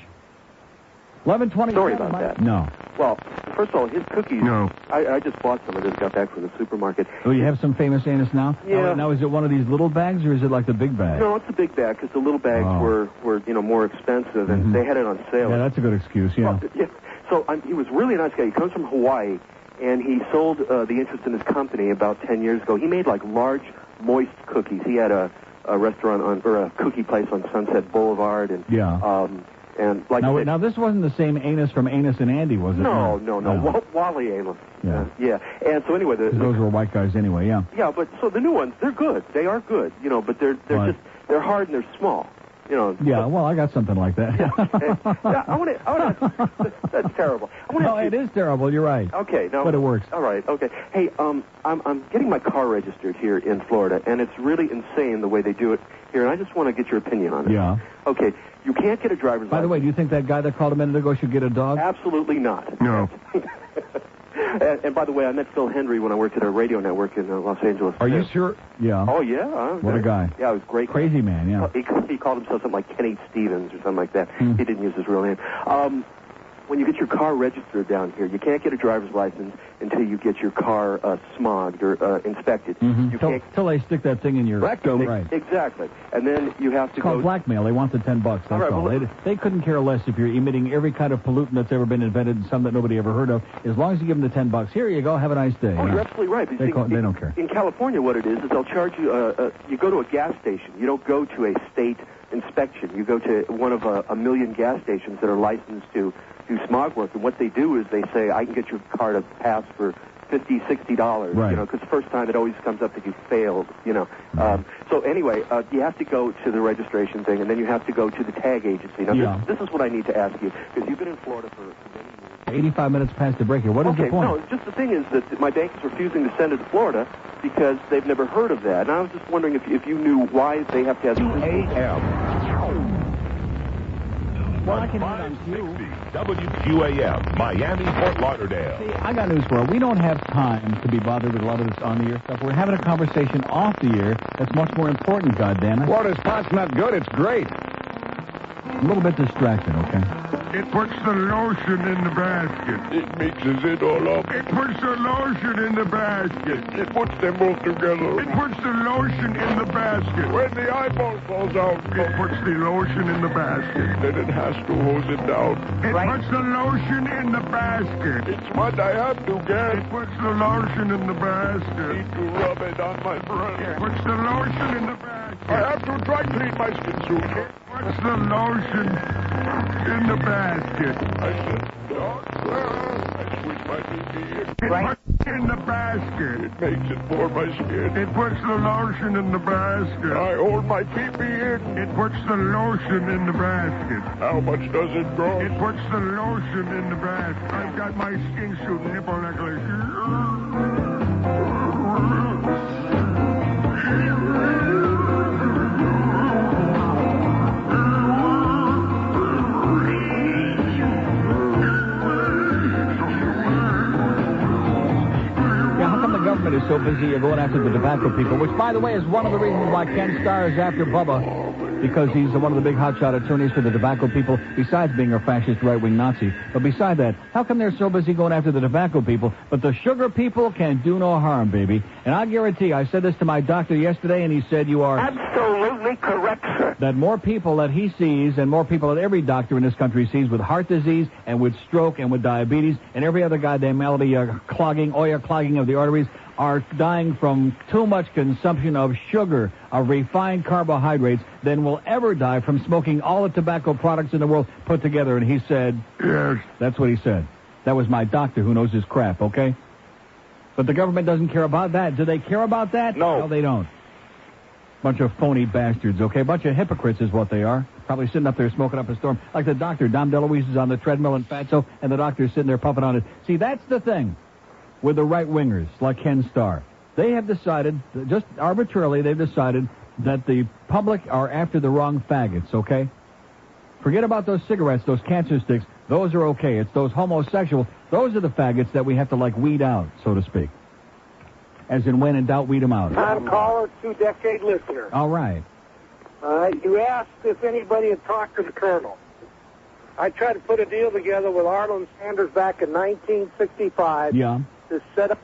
11:20. Sorry about that. No. Well, first of all, his cookies. No. I just bought some. I just got back from the supermarket. Oh, you have some Famous Amos now? Yeah. Now, is it one of these little bags or is it like the big bag? No, it's a big bag because the little bags were more expensive and they had it on sale. Yeah, that's a good excuse. Yeah. Well, yeah. So he was really a nice guy. He comes from Hawaii, and he sold the interest in his company about 10 years ago. He made like large, moist cookies. He had a restaurant or a cookie place on Sunset Boulevard, and and like now this wasn't the same Amos from Amos and Andy, was it? No. Wally Amos. Yeah. And so anyway, those were white guys anyway. Yeah. Yeah, but so the new ones, they're good. They are good, but they're they're hard and they're small. Yeah, well, I got something like that. I want to. That's terrible. It is terrible. You're right. Okay, no, but it works. All right. Okay. Hey, I'm getting my car registered here in Florida, and it's really insane the way they do it here. And I just want to get your opinion on it. Yeah. Okay. You can't get a driver's license. By the way, do you think that guy that called a minute ago should get a dog? Absolutely not. No. And by the way, I met Phil Hendry when I worked at a radio network in Los Angeles. Are you sure? Yeah. Oh, yeah. What a guy. Yeah, it was great. Crazy man, yeah. He called himself something like Kenny Stevens or something like that. He didn't use his real name. When you get your car registered down here, you can't get a driver's license until you get your car smogged or inspected. Till they stick that thing in your rectum. Right. Exactly. And then you have to It's called blackmail. They want the $10. That's all. Well, they couldn't care less if you're emitting every kind of pollutant that's ever been invented and some that nobody ever heard of. As long as you give them the $10, here you go. Have a nice day. Oh, you're absolutely right. They don't care. In California, what it is they'll charge you. You go to a gas station. You don't go to a state inspection. You go to one of a million gas stations that are licensed to do smog work, and what they do is they say, I can get your car to pass for $50, $60, right. Because the first time it always comes up that you failed, So anyway, you have to go to the registration thing, and then you have to go to the tag agency. Now, this is what I need to ask you, because you've been in Florida for many years. 85 minutes past the break here. What is the point? No, just the thing is that my bank is refusing to send it to Florida because they've never heard of that. And I was just wondering if you knew why they have to have... 2 a.m. Well, I can hit on Q. WQAM, Miami, Fort Lauderdale. See, I got news for you. We don't have time to be bothered with a lot of this on-the-air stuff. We're having a conversation off the air that's much more important, goddammit. Florida's pot's not good. It's great. A little bit distracted, okay? It puts the lotion in the basket. It mixes it all up. It puts the lotion in the basket. It puts them both together. It puts the lotion in the basket. When the eyeball falls out, it puts the lotion in the basket. Then it has to hose it down. It puts the lotion in the basket. It's what I have to get. It puts the lotion in the basket. Need to rub it on my breast. It puts the lotion in the basket. I have to dry clean my skin soon. What's the lotion in the basket? I said, I switch my PP in. It puts in the basket. It makes it for my skin. It puts the lotion in the basket. I hold my PP in. It puts the lotion in the basket. How much does it cost? It puts the lotion in the basket. I've got my skin suit nipple necklace. Is so busy you're going after the tobacco people, which, by the way, is one of the reasons why Ken Starr is after Bubba. because he's one of the big hotshot attorneys for the tobacco people, besides being a fascist right-wing Nazi. But beside that, how come they're so busy going after the tobacco people, but the sugar people can't do no harm, baby? And I guarantee, I said this to my doctor yesterday, and he said you are absolutely correct, sir. That more people that he sees, and more people that every doctor in this country sees with heart disease and with stroke and with diabetes and every other goddamn malady, oil clogging of the arteries, are dying from too much consumption of sugar, of refined carbohydrates, than will ever die from smoking all the tobacco products in the world put together. And he said, yes. That's what he said. That was my doctor who knows his crap, okay? But the government doesn't care about that. Do they care about that? No, they don't. Bunch of phony bastards, okay? Bunch of hypocrites is what they are. Probably sitting up there smoking up a storm. Like the doctor, Dom DeLuise, is on the treadmill in Fatso, and the doctor's sitting there puffing on it. See, that's the thing with the right-wingers, like Ken Starr. They have decided, just arbitrarily, they've decided that the public are after the wrong faggots, okay? Forget about those cigarettes, those cancer sticks. Those are okay. It's those homosexuals. Those are the faggots that we have to, like, weed out, so to speak. As in, when in doubt, weed them out. Time caller, 2-decade listener. All right. You asked if anybody had talked to the colonel. I tried to put a deal together with Arlen Sanders back in 1965 to set up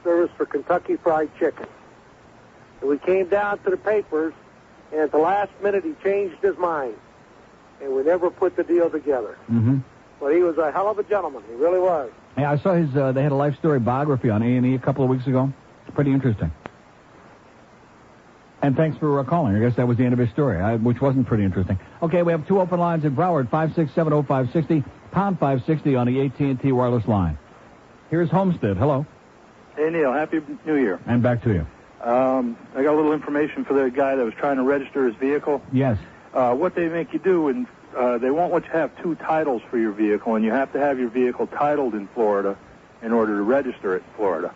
service for Kentucky Fried Chicken. And we came down to the papers, and at the last minute he changed his mind. And we never put the deal together. Mm-hmm. But he was a hell of a gentleman. He really was. Yeah, I saw his, they had a life story biography on A&E a couple of weeks ago. It's pretty interesting. And thanks for calling. I guess that was the end of his story, which wasn't pretty interesting. Okay, we have two open lines in Broward, 5670560, pound 560 on the AT&T wireless line. Here's Homestead. Hello. Hey, Neil. Happy New Year. And back to you. I got a little information for the guy that was trying to register his vehicle. Yes. What they make you do, and they won't let you have two titles for your vehicle, and you have to have your vehicle titled in Florida in order to register it in Florida.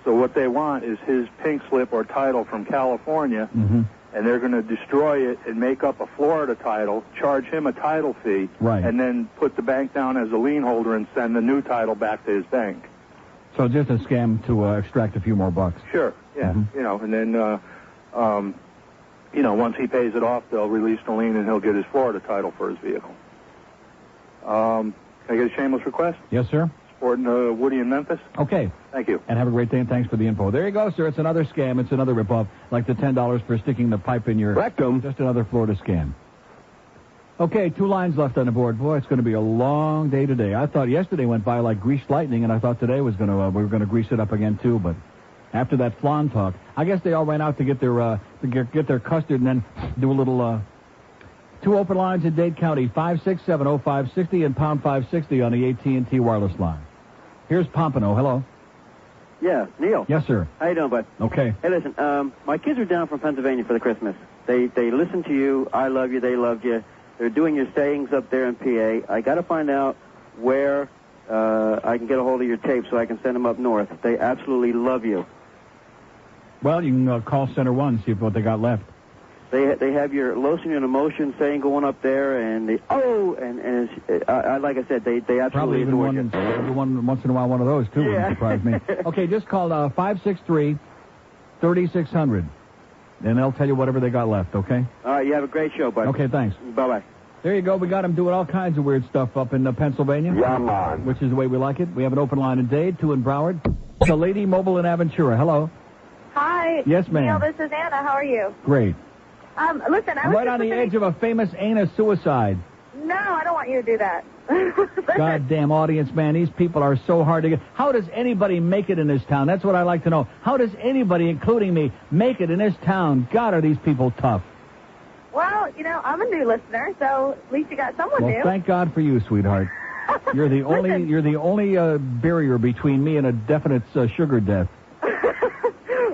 So what they want is his pink slip or title from California, and they're going to destroy it and make up a Florida title, charge him a title fee, and then put the bank down as a lien holder and send the new title back to his bank. So just a scam to extract a few more bucks. Sure, yeah. You know, and then, you know, once he pays it off, they'll release the lien and he'll get his Florida title for his vehicle. Can I get a shameless request? Yes, sir. Supporting Woody in Memphis. Okay. Thank you. And have a great day, and thanks for the info. There you go, sir. It's another scam. It's another ripoff, like the $10 for sticking the pipe in your rectum. Just another Florida scam. Okay, two lines left on the board. Boy, it's going to be a long day today. I thought yesterday went by like greased lightning, and I thought today was going to we were going to grease it up again too. But after that flan talk, I guess they all ran out to get their get their custard and then do a little. Two open lines in Dade County, 5670560 and pound 560 on the AT&T wireless line. Here's Pompano. Hello. Yeah, Neil. Yes, sir. How you doing, bud? Okay. Hey, listen, my kids are down from Pennsylvania for the Christmas. They listen to you. I love you. They loved you. They're doing your sayings up there in PA. I got to find out where I can get a hold of your tape so I can send them up north. They absolutely love you. Well, you can call Center 1 see what they got left. They have your lotion and emotion saying going up there, and like I said, they absolutely probably even adore you. one once in a while one of those too wouldn't surprise me. Okay, just call 563-3600, and they'll tell you whatever they got left. Okay. All right, you have a great show, bud. Okay, thanks. Bye bye. There you go. We got them doing all kinds of weird stuff up in Pennsylvania. Yeah, man. Which is the way we like it. We have an open line in Dade, two in Broward. The Lady Mobile in Aventura. Hello. Hi. Yes, ma'am. Neil, this is Anna. How are you? Great. Listen, I'm right on the edge of a famous Anna suicide. No, I don't want you to do that. Goddamn audience, man. These people are so hard to get. How does anybody make it in this town? That's what I like to know. How does anybody, including me, make it in this town? God, are these people tough. Well, you know, I'm a new listener, so at least you got someone new. Well, thank God for you, sweetheart. You're the only barrier between me and a definite sugar death.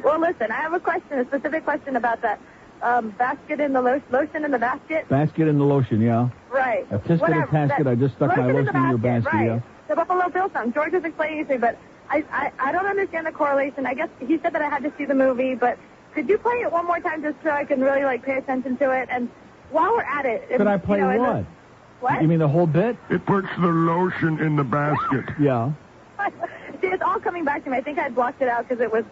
Well, listen, I have a specific question about that. Basket in the lotion in the basket? Basket in the lotion, yeah. Right. A tisket or tasket, I just stuck my lotion in your basket, right. yeah. The Buffalo Bill song. George was explaining it to me, but I don't understand the correlation. I guess he said that I had to see the movie, but could you play it one more time just so I can really, pay attention to it? And while we're at it... Could I play what? What? You mean the whole bit? It puts the lotion in the basket. Yeah. See, it's all coming back to me. I think I blocked it out because it was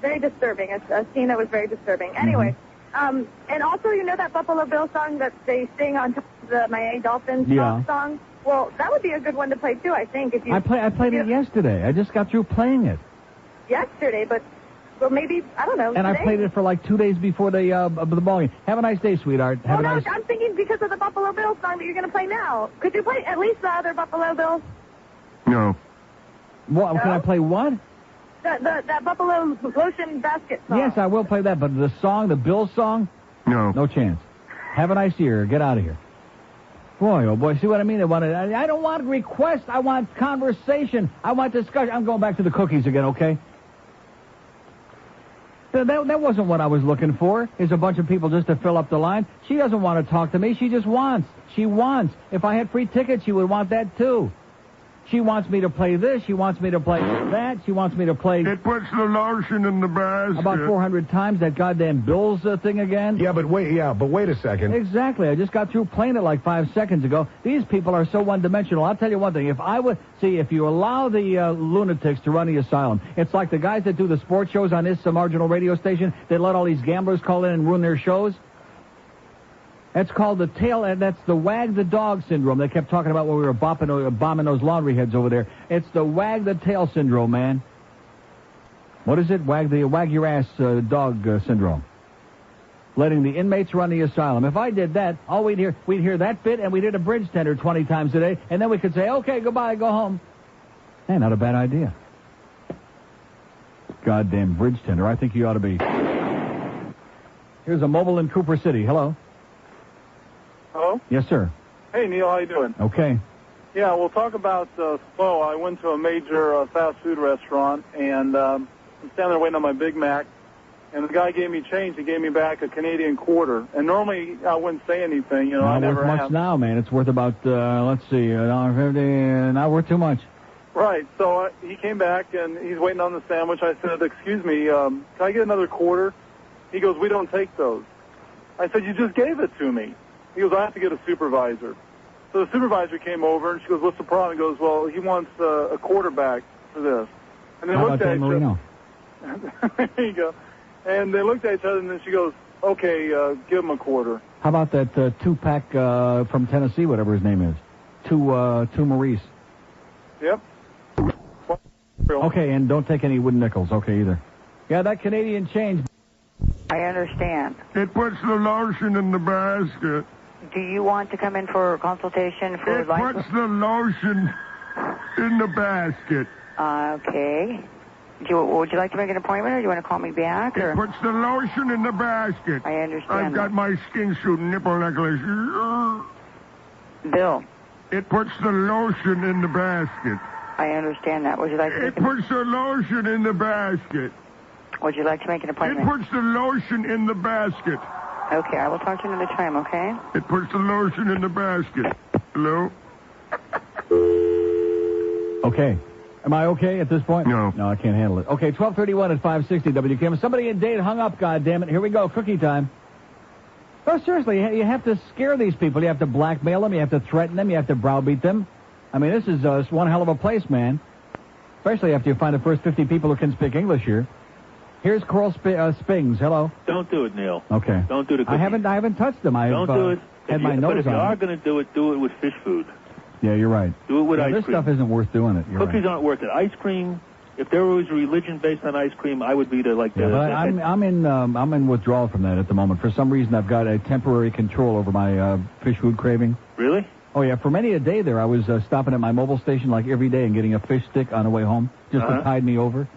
very disturbing. A scene that was very disturbing. Anyway, And also, you know that Buffalo Bill song that they sing on top of the Miami Dolphins song? Well, that would be a good one to play, too, I think. If you I played it yesterday. I just got through playing it. Yesterday, but maybe, I don't know, And today? I played it for like 2 days before the ball game. Have a nice day, sweetheart. Have Well, a no, nice... I'm thinking because of the Buffalo Bill song that you're going to play now. Could you play at least the other Buffalo Bill? No. What, No? Can I play what? That Buffalo Lotion Basket song. Yes, I will play that, but the song, the Bill song? No. No chance. Have a nice year. Get out of here. Boy, oh boy, see what I mean? I don't want requests. I want conversation. I want discussion. I'm going back to the cookies again, okay? That wasn't what I was looking for, is a bunch of people just to fill up the line. She doesn't want to talk to me. She just wants. She wants. If I had free tickets, she would want that, too. She wants me to play this. She wants me to play that. She wants me to play... It puts the lotion in the basket. About 400 times, that goddamn Bills thing again. Yeah, but wait a second. Exactly. I just got through playing it like 5 seconds ago. These people are so one-dimensional. I'll tell you one thing. If you allow the lunatics to run the asylum, it's like the guys that do the sports shows on this marginal radio station. They let all these gamblers call in and ruin their shows. That's called that's the wag the dog syndrome they kept talking about when we were bombing those laundry heads over there. It's the wag the tail syndrome, man. What is it? Wag your ass dog syndrome. Letting the inmates run the asylum. If I did that, we'd hear that bit, and we'd hit a bridge tender 20 times a day, and then we could say, okay, goodbye, go home. Hey, not a bad idea. Goddamn bridge tender. I think you ought to be. Here's a mobile in Cooper City. Hello. Hello? Yes, sir. Hey, Neil, how you doing? Okay. Yeah, we'll talk about Spo. I went to a major fast food restaurant, and I'm standing there waiting on my Big Mac, and the guy gave me change. He gave me back a Canadian quarter. And normally I wouldn't say anything, you know. I never worth much have. now, man. It's worth about, $1.50. Not worth too much. Right. So he came back, and he's waiting on the sandwich. I said, excuse me, can I get another quarter? He goes, we don't take those. I said, you just gave it to me. He goes, I have to get a supervisor. So the supervisor came over, and she goes, what's the problem? He goes, well, he wants a quarterback for this. And they looked at each other. There you go. And they looked at each other, and then she goes, okay, give him a quarter. How about that two-pack from Tennessee, whatever his name is? Two Maurice. Yep. Okay, and don't take any wooden nickels, okay, either. Yeah, that Canadian change. I understand. It puts the lotion in the basket. Do you want to come in for a consultation for It puts the lotion in the basket. Okay. Would you like to make an appointment, or do you want to call me back? Or? It puts the lotion in the basket. I understand. I've got my skin suit nipple necklace. Bill. It puts the lotion in the basket. I understand that. Would you like to It puts the lotion in the basket. Would you like to make an appointment? It puts the lotion in the basket. Okay, I will talk to you another time, okay? It puts the lotion in the basket. Hello? Okay. Am I okay at this point? No. No, I can't handle it. Okay, 12:31 at 560 WKM. Somebody in Dade hung up, goddammit. Here we go, cookie time. No, seriously, you have to scare these people. You have to blackmail them. You have to threaten them. You have to browbeat them. I mean, this is one hell of a place, man. Especially after you find the first 50 people who can speak English here. Here's Coral Spings. Hello. Don't do it, Neil. Okay. Don't do the cookies. I haven't touched them. Don't do it. Had my nose but if you on are it. going to do it with fish food. Yeah, you're right. Do it with ice this cream. stuff isn't worth doing it. You're Cookies aren't worth it. Ice cream. If there was a religion based on ice cream, I would be But I'm in withdrawal from that at the moment. For some reason, I've got a temporary control over my fish food craving. Really? Oh yeah. For many a day there, I was stopping at my mobile station like every day and getting a fish stick on the way home just to tide me over.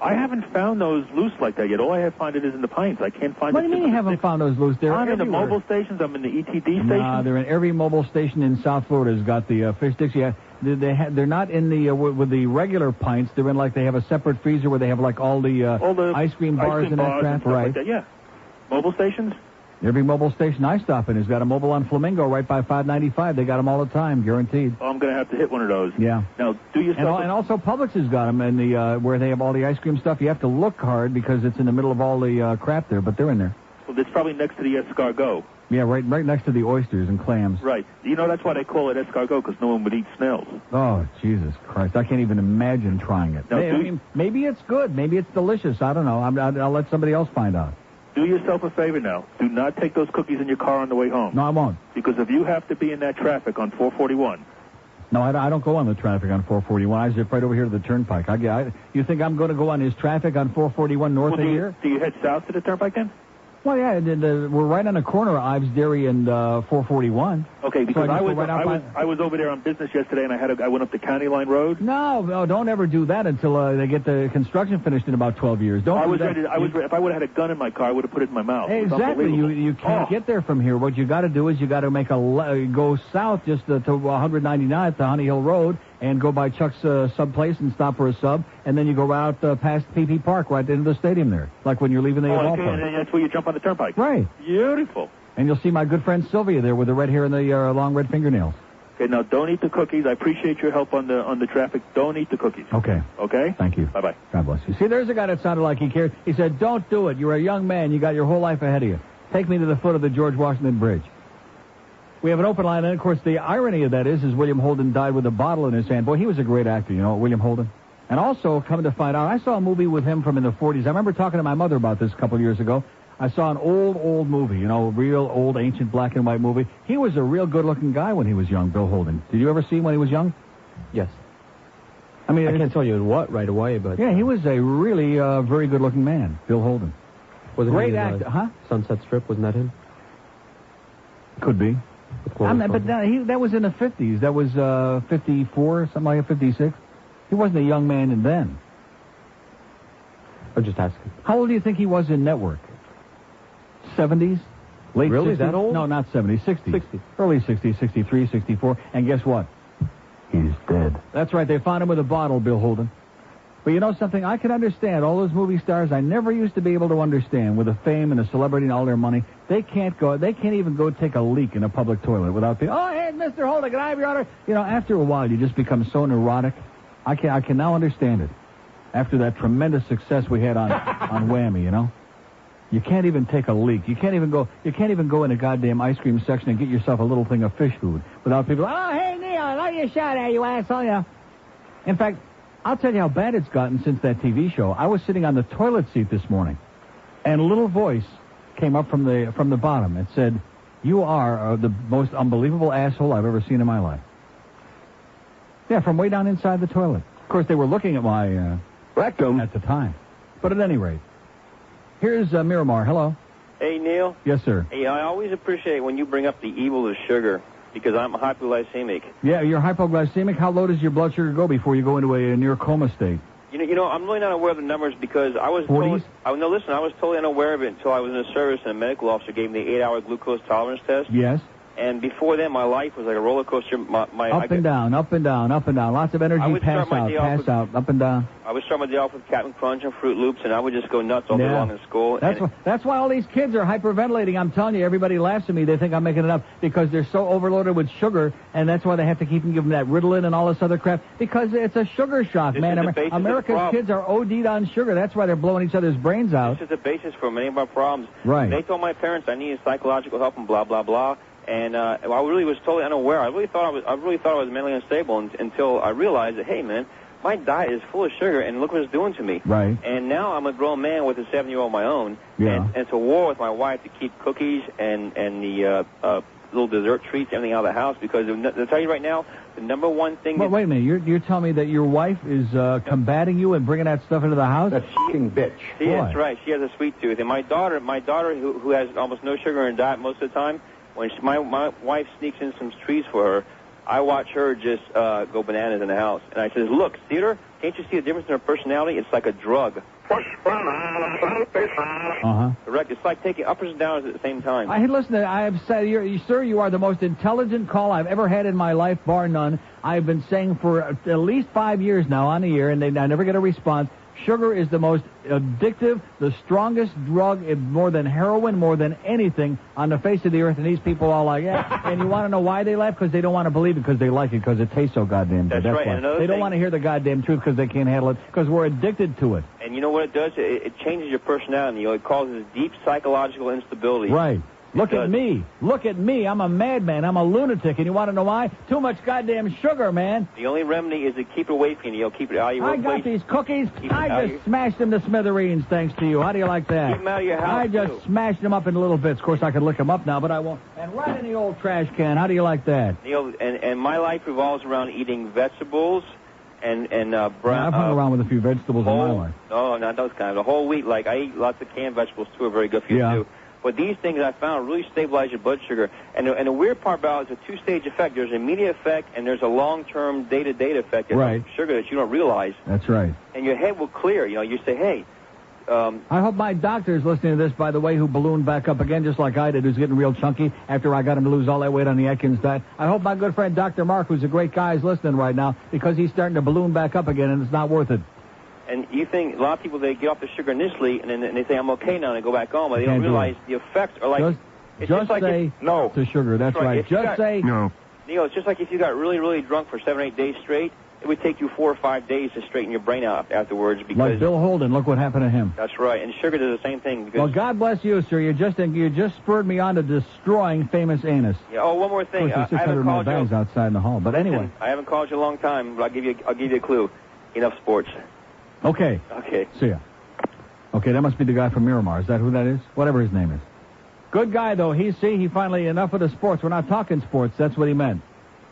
I haven't found those loose like that yet. All I have found it is in the pints. I can't find. What do you mean you haven't found those loose? They're I'm in the everywhere. mobile stations. I'm in the ETD stations. Nah, they're in every mobile station in South Florida. Has got the fish sticks. Yeah, they're not in the with the regular pints. They're in like they have a separate freezer where they have like all the ice cream bars and that crap. Stuff Right? like that. Yeah. Mobile stations. Every mobile station I stop in has got a mobile on Flamingo right by 595. They got them all the time, guaranteed. Oh, I'm going to have to hit one of those. Yeah. Now, do yourself... And also Publix has got them in the where they have all the ice cream stuff. You have to look hard because it's in the middle of all the crap there, but they're in there. Well, it's probably next to the escargot. Yeah, right next to the oysters and clams. Right. You know, that's why they call it escargot, because no one would eat snails. Oh, Jesus Christ. I can't even imagine trying it. Now, Maybe it's good. Maybe it's delicious. I don't know. I'll let somebody else find out. Do yourself a favor now. Do not take those cookies in your car on the way home. No, I won't. Because if you have to be in that traffic on 441... No, I don't go on the traffic on 441. I zip right over here to the turnpike. You think I'm going to go on his traffic on 441 north of here? Do you head south to the turnpike then? Well, yeah, we're right on the corner of Ives Dairy and 441. Okay, because so I was over there on business yesterday, and I went up the County Line Road. No, don't ever do that until they get the construction finished in about 12 years. Don't. If I would have had a gun in my car, I would have put it in my mouth. Exactly. You can't get there from here. What you got to do is you got to make go south just to 199th, the Honey Hill Road, and go by Chuck's sub place and stop for a sub, and then you go out past PP Park right into the stadium there, like when you're leaving the ballpark. Okay, and then that's where you jump on the turnpike. Right. Beautiful. And you'll see my good friend Sylvia there with the red hair and the long red fingernails. Okay, now don't eat the cookies. I appreciate your help on the traffic. Don't eat the cookies. Okay. Okay? Thank you. Bye-bye. God bless you. See, there's a guy that sounded like he cared. He said, don't do it. You're a young man. You got your whole life ahead of you. Take me to the foot of the George Washington Bridge. We have an open line, and, of course, the irony of that is William Holden died with a bottle in his hand. Boy, he was a great actor, you know, William Holden. And also, coming to find out, I saw a movie with him from in the 40s. I remember talking to my mother about this a couple of years ago. I saw an old movie, you know, real old, ancient black and white movie. He was a real good-looking guy when he was young, Bill Holden. Did you ever see him when he was young? Yes. I mean, I can't tell you in what right away, but... Yeah, he was a really very good-looking man, Bill Holden. Wasn't great he actor, huh? Sunset Strip, wasn't that him? Could be. But that was in the 50s. That was 54, something like 56. He wasn't a young man then. I'm just asking. How old do you think he was in Network? 70s? Late really? 60s? That old? No, not 70s. 60s. 60. Early 60s, 63, 64. And guess what? He's dead. That's right. They found him with a bottle, Bill Holden. But you know something? I can understand all those movie stars I never used to be able to understand with the fame and the celebrity and all their money. They can't even go take a leak in a public toilet without the, oh, hey, Mr. Holden, can I have your order? You know, after a while, you just become so neurotic. I can now understand it. After that tremendous success we had on Whammy, you know? You can't even take a leak. You can't even go in a goddamn ice cream section and get yourself a little thing of fish food without people, oh, hey, Neil, I like your shot there, you asshole, yeah. In fact, I'll tell you how bad it's gotten since that TV show. I was sitting on the toilet seat this morning, and a little voice came up from the bottom and said, you are the most unbelievable asshole I've ever seen in my life. Yeah, from way down inside the toilet. Of course, they were looking at my rectum at the time. But at any rate, here's Miramar. Hello. Hey, Neil. Yes, sir. Hey, I always appreciate when you bring up the evil of sugar, because I'm hypoglycemic. Yeah, you're hypoglycemic. How low does your blood sugar go before you go into a near coma state? You know, I'm really not aware of the numbers because I was 40s? I was totally unaware of it until I was in the service and a medical officer gave me the 8-hour glucose tolerance test. Yes. And before then, my life was like a roller coaster. Up and down. Lots of energy, pass out, up and down. I would start my day off with Captain Crunch and Fruit Loops, and I would just go nuts all day long in school. That's why all these kids are hyperventilating. I'm telling you, everybody laughs at me. They think I'm making it up because they're so overloaded with sugar, and that's why they have to keep giving them that Ritalin and all this other crap, because it's a sugar shock, man. America's kids are OD'd on sugar. That's why they're blowing each other's brains out. This is the basis for many of our problems. Right. They told my parents I needed psychological help and blah, blah, blah. And I really was totally unaware. I really thought I was mentally unstable until I realized that, hey, man, my diet is full of sugar, and look what it's doing to me. Right. And now I'm a grown man with a 7-year-old of my own. Yeah. And it's a war with my wife to keep cookies and the little dessert treats, everything out of the house, because I'll tell you right now, the number one thing... But wait a minute, you're telling me that your wife is combating you and bringing that stuff into the house? That fucking bitch. See, that's right. She has a sweet tooth. And my daughter who has almost no sugar in her diet most of the time, when my wife sneaks in some treats for her, I watch her just go bananas in the house. And I says, look, Theodore, can't you see the difference in her personality? It's like a drug. Correct. It's like taking uppers and downers at the same time. Hey, listen, I have said, sir, you are the most intelligent call I've ever had in my life, bar none. I've been saying for at least 5 years now on the air, and I never get a response. Sugar is the most addictive, the strongest drug, more than heroin, more than anything on the face of the earth. And these people all like, yeah. And you want to know why they laugh? Because they don't want to believe it because they like it because it tastes so goddamn good. That's right. Why. They don't want to hear the goddamn truth because they can't handle it because we're addicted to it. And you know what it does? It changes your personality. It causes deep psychological instability. Right. Look at me. Look at me. I'm a madman. I'm a lunatic. And you want to know why? Too much goddamn sugar, man. The only remedy is to keep it away from you. Keep it out of your I workplace. got these cookies. Keep I just smashed them to smithereens thanks to you. How do you like that? Keep them out of your house, I just smashed them up into little bits. Of course, I could lick them up now, but I won't. And right in the old trash can. How do you like that? Neil, and my life revolves around eating vegetables and brown. I've hung around with a few vegetables in my life. No, not those kind. The whole wheat. Like, I eat lots of canned vegetables, too, are very good for you, too. But these things I found really stabilize your blood sugar. And the weird part about it is a two-stage effect. There's an immediate effect, and there's a long-term day-to-day effect of sugar that you don't realize. That's right. And your head will clear. You know, you say, hey. I hope my doctor is listening to this, by the way, who ballooned back up again, just like I did, who's getting real chunky after I got him to lose all that weight on the Atkins diet. I hope my good friend Dr. Mark, who's a great guy, is listening right now, because he's starting to balloon back up again, and it's not worth it. And you think, a lot of people, they get off the sugar initially, and then they say, I'm okay now, and they go back on, but they don't realize the effects are like... Just like say no to sugar, that's right. Just say no. Neil, it's just like if you got really, really drunk for 7 or 8 days straight, it would take you 4 or 5 days to straighten your brain out afterwards. Because like Bill Holden, look what happened to him. That's right, and sugar does the same thing. Because well, God bless you, sir. You just spurred me on to destroying Famous Amos. Yeah. Oh, one more thing. Of course, 600 more bags outside in the hall. But anyway, I haven't called you in a long time, but I'll give you a clue. Enough sports. Okay. Okay. See ya. Okay, that must be the guy from Miramar. Is that who that is? Whatever his name is. Good guy, though. He finally, enough of the sports. We're not talking sports. That's what he meant.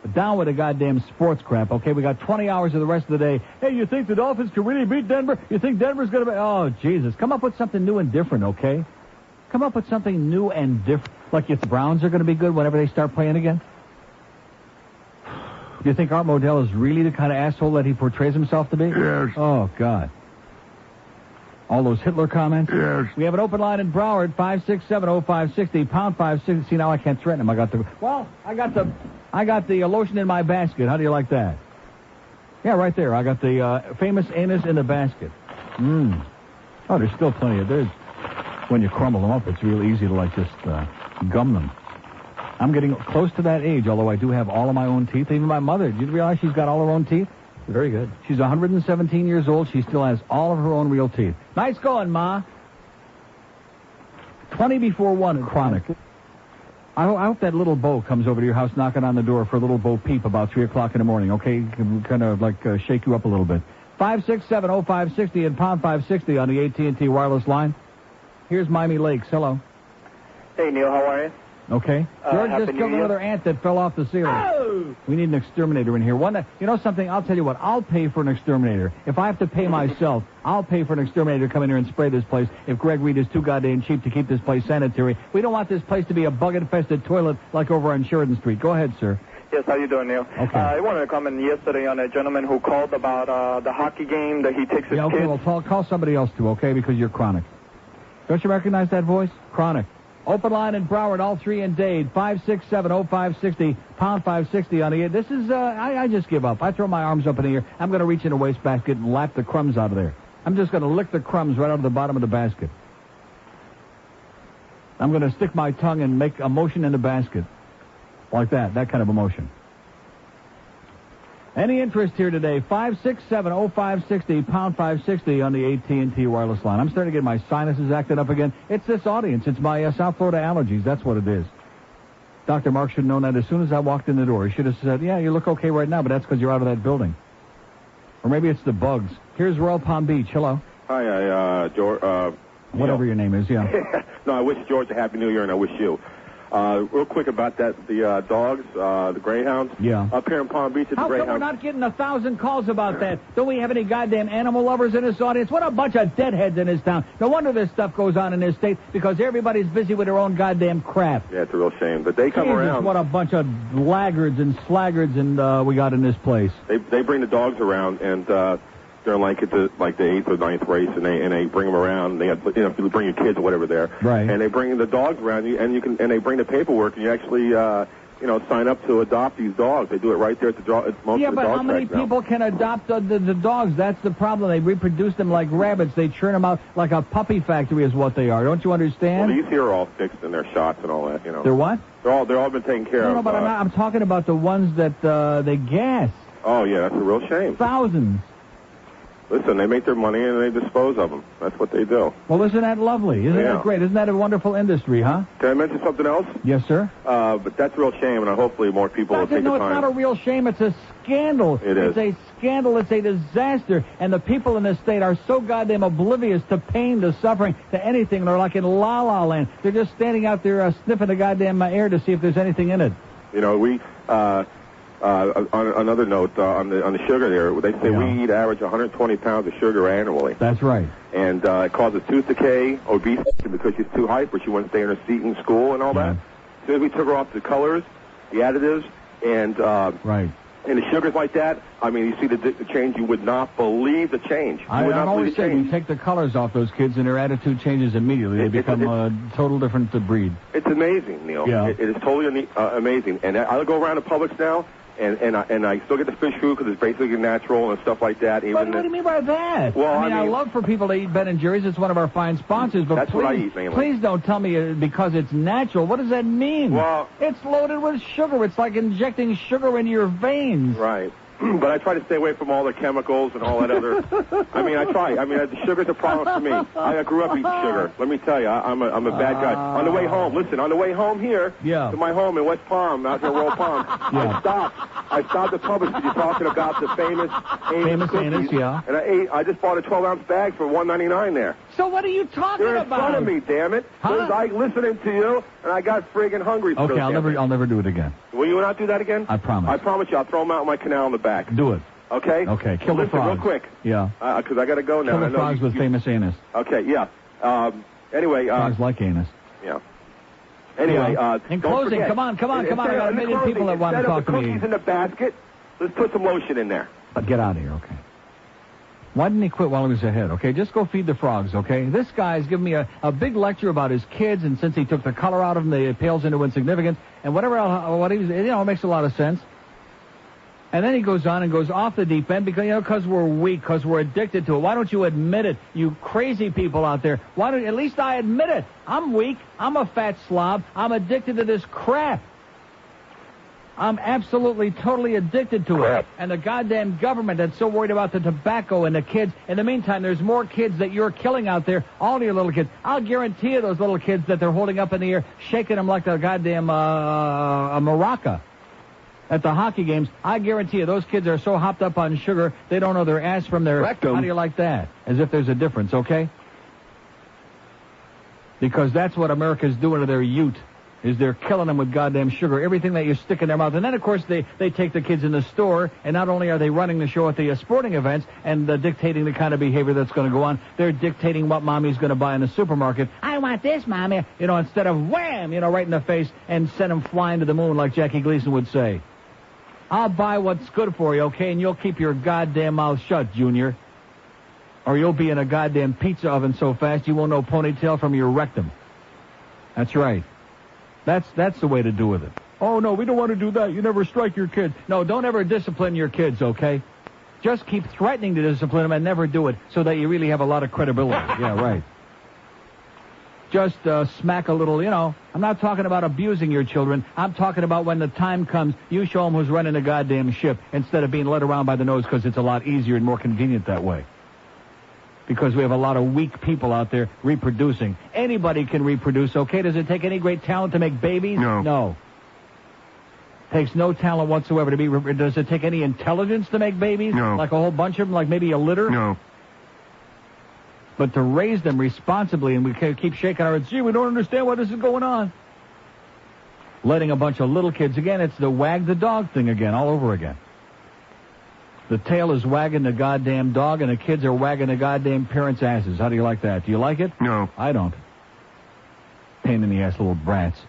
But down with the goddamn sports crap, okay? We got 20 hours of the rest of the day. Hey, you think the Dolphins can really beat Denver? You think Denver's going to be... Oh, Jesus. Come up with something new and different, okay? Come up with something new and different. Like if the Browns are going to be good whenever they start playing again? Do you think Art Modell is really the kind of asshole that he portrays himself to be? Yes. Oh, God. All those Hitler comments? Yes. We have an open line in Broward, 5670560, pound 560. See, now I can't threaten him. I got the lotion in my basket. How do you like that? Yeah, right there. I got the Famous Amos in the basket. Oh, there's still plenty of... When you crumble them up, it's real easy to, like, just gum them. I'm getting close to that age, although I do have all of my own teeth. Even my mother. Did you realize she's got all her own teeth? Very good. She's 117 years old. She still has all of her own real teeth. Nice going, Ma. 20 before 1, chronic. I hope that little Bo comes over to your house knocking on the door for a little Bo Peep about 3 o'clock in the morning, okay? Kind of like shake you up a little bit. 5670560 and pound 560 on the AT&T wireless line. Here's Miami Lakes. Hello. Hey, Neil. How are you? Okay. George just killed another ant that fell off the ceiling. Oh! We need an exterminator in here. You know something? I'll tell you what. I'll pay for an exterminator. If I have to pay myself, I'll pay for an exterminator to come in here and spray this place if Greg Reed is too goddamn cheap to keep this place sanitary. We don't want this place to be a bug-infested toilet like over on Sheridan Street. Go ahead, sir. Yes, how you doing, Neil? Okay. I wanted to comment yesterday on a gentleman who called about the hockey game that he takes his okay, kids. Well, call somebody else, too, okay, because you're chronic. Don't you recognize that voice? Chronic. Open line in Broward, all three in Dade, 5670560, pound 560 on the air. This is, I just give up. I throw my arms up in the air. I'm going to reach in a wastebasket and lap the crumbs out of there. I'm just going to lick the crumbs right out of the bottom of the basket. I'm going to stick my tongue and make a motion in the basket. Like that kind of a motion. Any interest here today? 5670560, pound 560 on the AT&T wireless line. I'm starting to get my sinuses acting up again. It's this audience. It's my South Florida allergies. That's what it is. Dr. Mark should have known that as soon as I walked in the door. He should have said, yeah, you look okay right now, but that's because you're out of that building. Or maybe it's the bugs. Here's Royal Palm Beach. Hello. Hi, George. Whatever your name is, yeah. No, I wish George a Happy New Year, and I wish you. Real quick about that, the dogs, the Greyhounds. Yeah. Up here in Palm Beach at the How Greyhound. come we're not getting 1,000 calls about that? Don't we have any goddamn animal lovers in this audience? What a bunch of deadheads in this town. No wonder this stuff goes on in this state, because everybody's busy with their own goddamn crap. Yeah, it's a real shame. But they come Jesus, around. What a bunch of laggards and slaggards and we got in this place. They bring the dogs around, and they're like at the 8th or 9th race, and they bring them around. They have, you bring your kids or whatever there, right? And they bring the dogs around, and they bring the paperwork, and you actually sign up to adopt these dogs. They do it right there at the most of the dog Yeah, but how many people can adopt the dogs? That's the problem. They reproduce them like rabbits. They churn them out like a puppy factory is what they are. Don't you understand? Well, these here are all fixed and their shots and all that. They're what? They're all been taken care of. No, but I'm talking about the ones that they gas. Oh yeah, that's a real shame. Thousands. Listen, they make their money and they dispose of them. That's what they do. Well, isn't that lovely? Isn't that great? Isn't that a wonderful industry, huh? Can I mention something else? Yes, sir. But that's a real shame, and hopefully more people will take No, the it's time. not a real shame. It's a scandal. It is. It's a scandal. It's a disaster. And the people in this state are so goddamn oblivious to pain, to suffering, to anything. They're like in La La Land. They're just standing out there sniffing the goddamn air to see if there's anything in it. You know, we... on another note, on the sugar there, they say we eat average 120 pounds of sugar annually. That's right. And it causes tooth decay, obesity because she's too hyper. She wouldn't stay in her seat in school and all that. As soon as we took her off the colors, the additives, and and the sugars like that, I mean, you see the change. You would not believe the change. I'm always saying, you take the colors off those kids and their attitude changes immediately. They become a total different breed. It's amazing, Neil. Yeah. It is totally amazing. And I'll go around to Publix now, and I still get the fish food because it's basically natural and stuff like that. What do you mean by that? Well, I mean, I love for people to eat Ben & Jerry's. It's one of our fine sponsors. But that's please, what I eat mainly. Please don't tell me because it's natural. What does that mean? Well, it's loaded with sugar. It's like injecting sugar into your veins. Right. But I try to stay away from all the chemicals and all that other... I mean, I try. I mean, the sugar's a problem for me. I grew up eating sugar. Let me tell you, I'm a bad guy. On the way home, listen, on the way home here to my home in West Palm, out near Royal Palm, I stopped at Publix because you're talking about the famous cookies. And I just bought a 12-ounce bag for $1.99 there. So what are you talking You're about? in front of me, damn it. I listening to you, and I got friggin' hungry. Okay, I'll never do it again. Will you not do that again? I promise. I promise you, I'll throw them out in my canal in the back. Do it. Okay? Okay, kill the frogs. Real quick. Yeah. Because I got to go now. Kill the frogs with Famous Amos. Okay, yeah. Anyway. Frogs like anus. Yeah. Anyway, in closing, come on. I got a million people that want to talk to me. Instead of the cookies in the basket, let's put some lotion in there. Get out of here, okay? Why didn't he quit while he was ahead, okay? Just go feed the frogs, okay? This guy's giving me a big lecture about his kids, and since he took the color out of them, it pales into insignificance, and whatever else, what he was, it makes a lot of sense. And then he goes on and goes off the deep end because we're weak, because we're addicted to it. Why don't you admit it, you crazy people out there? Why don't at least I admit it? I'm weak. I'm a fat slob. I'm addicted to this crap. I'm absolutely, totally addicted to it. And the goddamn government that's so worried about the tobacco and the kids. In the meantime, there's more kids that you're killing out there, all your little kids. I'll guarantee you those little kids that they're holding up in the air, shaking them like the goddamn a maraca at the hockey games. I guarantee you those kids are so hopped up on sugar, they don't know their ass from their rectum. How do you like that? As if there's a difference, okay? Because that's what America's doing to their youth. Is they're killing them with goddamn sugar, everything that you stick in their mouth. And then, of course, they take the kids in the store, and not only are they running the show at the sporting events and dictating the kind of behavior that's going to go on, they're dictating what mommy's going to buy in the supermarket. I want this, mommy, instead of wham, right in the face and send them flying to the moon like Jackie Gleason would say. I'll buy what's good for you, okay, and you'll keep your goddamn mouth shut, Junior. Or you'll be in a goddamn pizza oven so fast you won't know ponytail from your rectum. That's right. That's the way to do with it. Oh, no, we don't want to do that. You never strike your kids. No, don't ever discipline your kids, okay? Just keep threatening to discipline them and never do it so that you really have a lot of credibility. Yeah, right. Just smack a little, I'm not talking about abusing your children. I'm talking about when the time comes, you show them who's running the goddamn ship instead of being led around by the nose because it's a lot easier and more convenient that way. Because we have a lot of weak people out there reproducing. Anybody can reproduce, okay? Does it take any great talent to make babies? No. Takes no talent whatsoever to be... Does it take any intelligence to make babies? No. Like a whole bunch of them? Like maybe a litter? No. But to raise them responsibly, and we keep shaking our heads, gee, we don't understand why this is going on. Letting a bunch of little kids... Again, it's the wag the dog thing again, all over again. The tail is wagging the goddamn dog, and the kids are wagging the goddamn parents' asses. How do you like that? Do you like it? No. I don't. Pain in the ass little brats.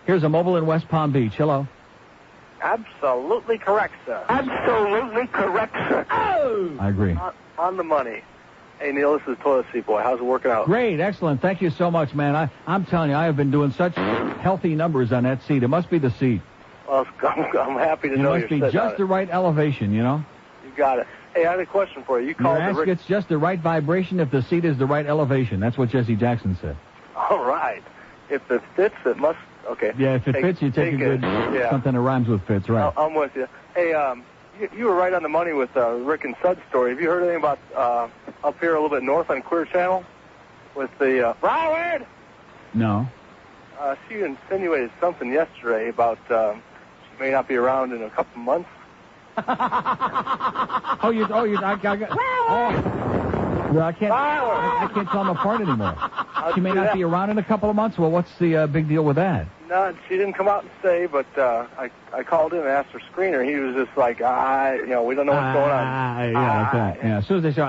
Here's a mobile in West Palm Beach. Hello. Absolutely correct, sir. Absolutely correct, sir. Oh! I agree. On the money. Hey, Neil, this is Toilet Seat Boy. How's it working out? Great, excellent. Thank you so much, man. I'm telling you, I have been doing such healthy numbers on that seat. It must be the seat. Well, I'm happy to know you're It must be just the right elevation, You got it. Hey, I had a question for you. Your ass gets just the right vibration if the seat is the right elevation. That's what Jesse Jackson said. All right. If it fits, it must... Okay. Yeah, if it fits, you take a good... Yeah. Something that rhymes with fits, right. I'm with you. Hey, You were right on the money with Rick and Sud's story. Have you heard anything about up here a little bit north on Clear Channel with the Broward? No. She insinuated something yesterday about she may not be around in a couple months. Well, I can't tell them apart anymore. She may not be around in a couple of months. Well, what's the big deal with that? No, she didn't come out and say, but I called in and asked her screener. He was just like, we don't know what's going on. Yeah, like that. Yeah, as soon as they say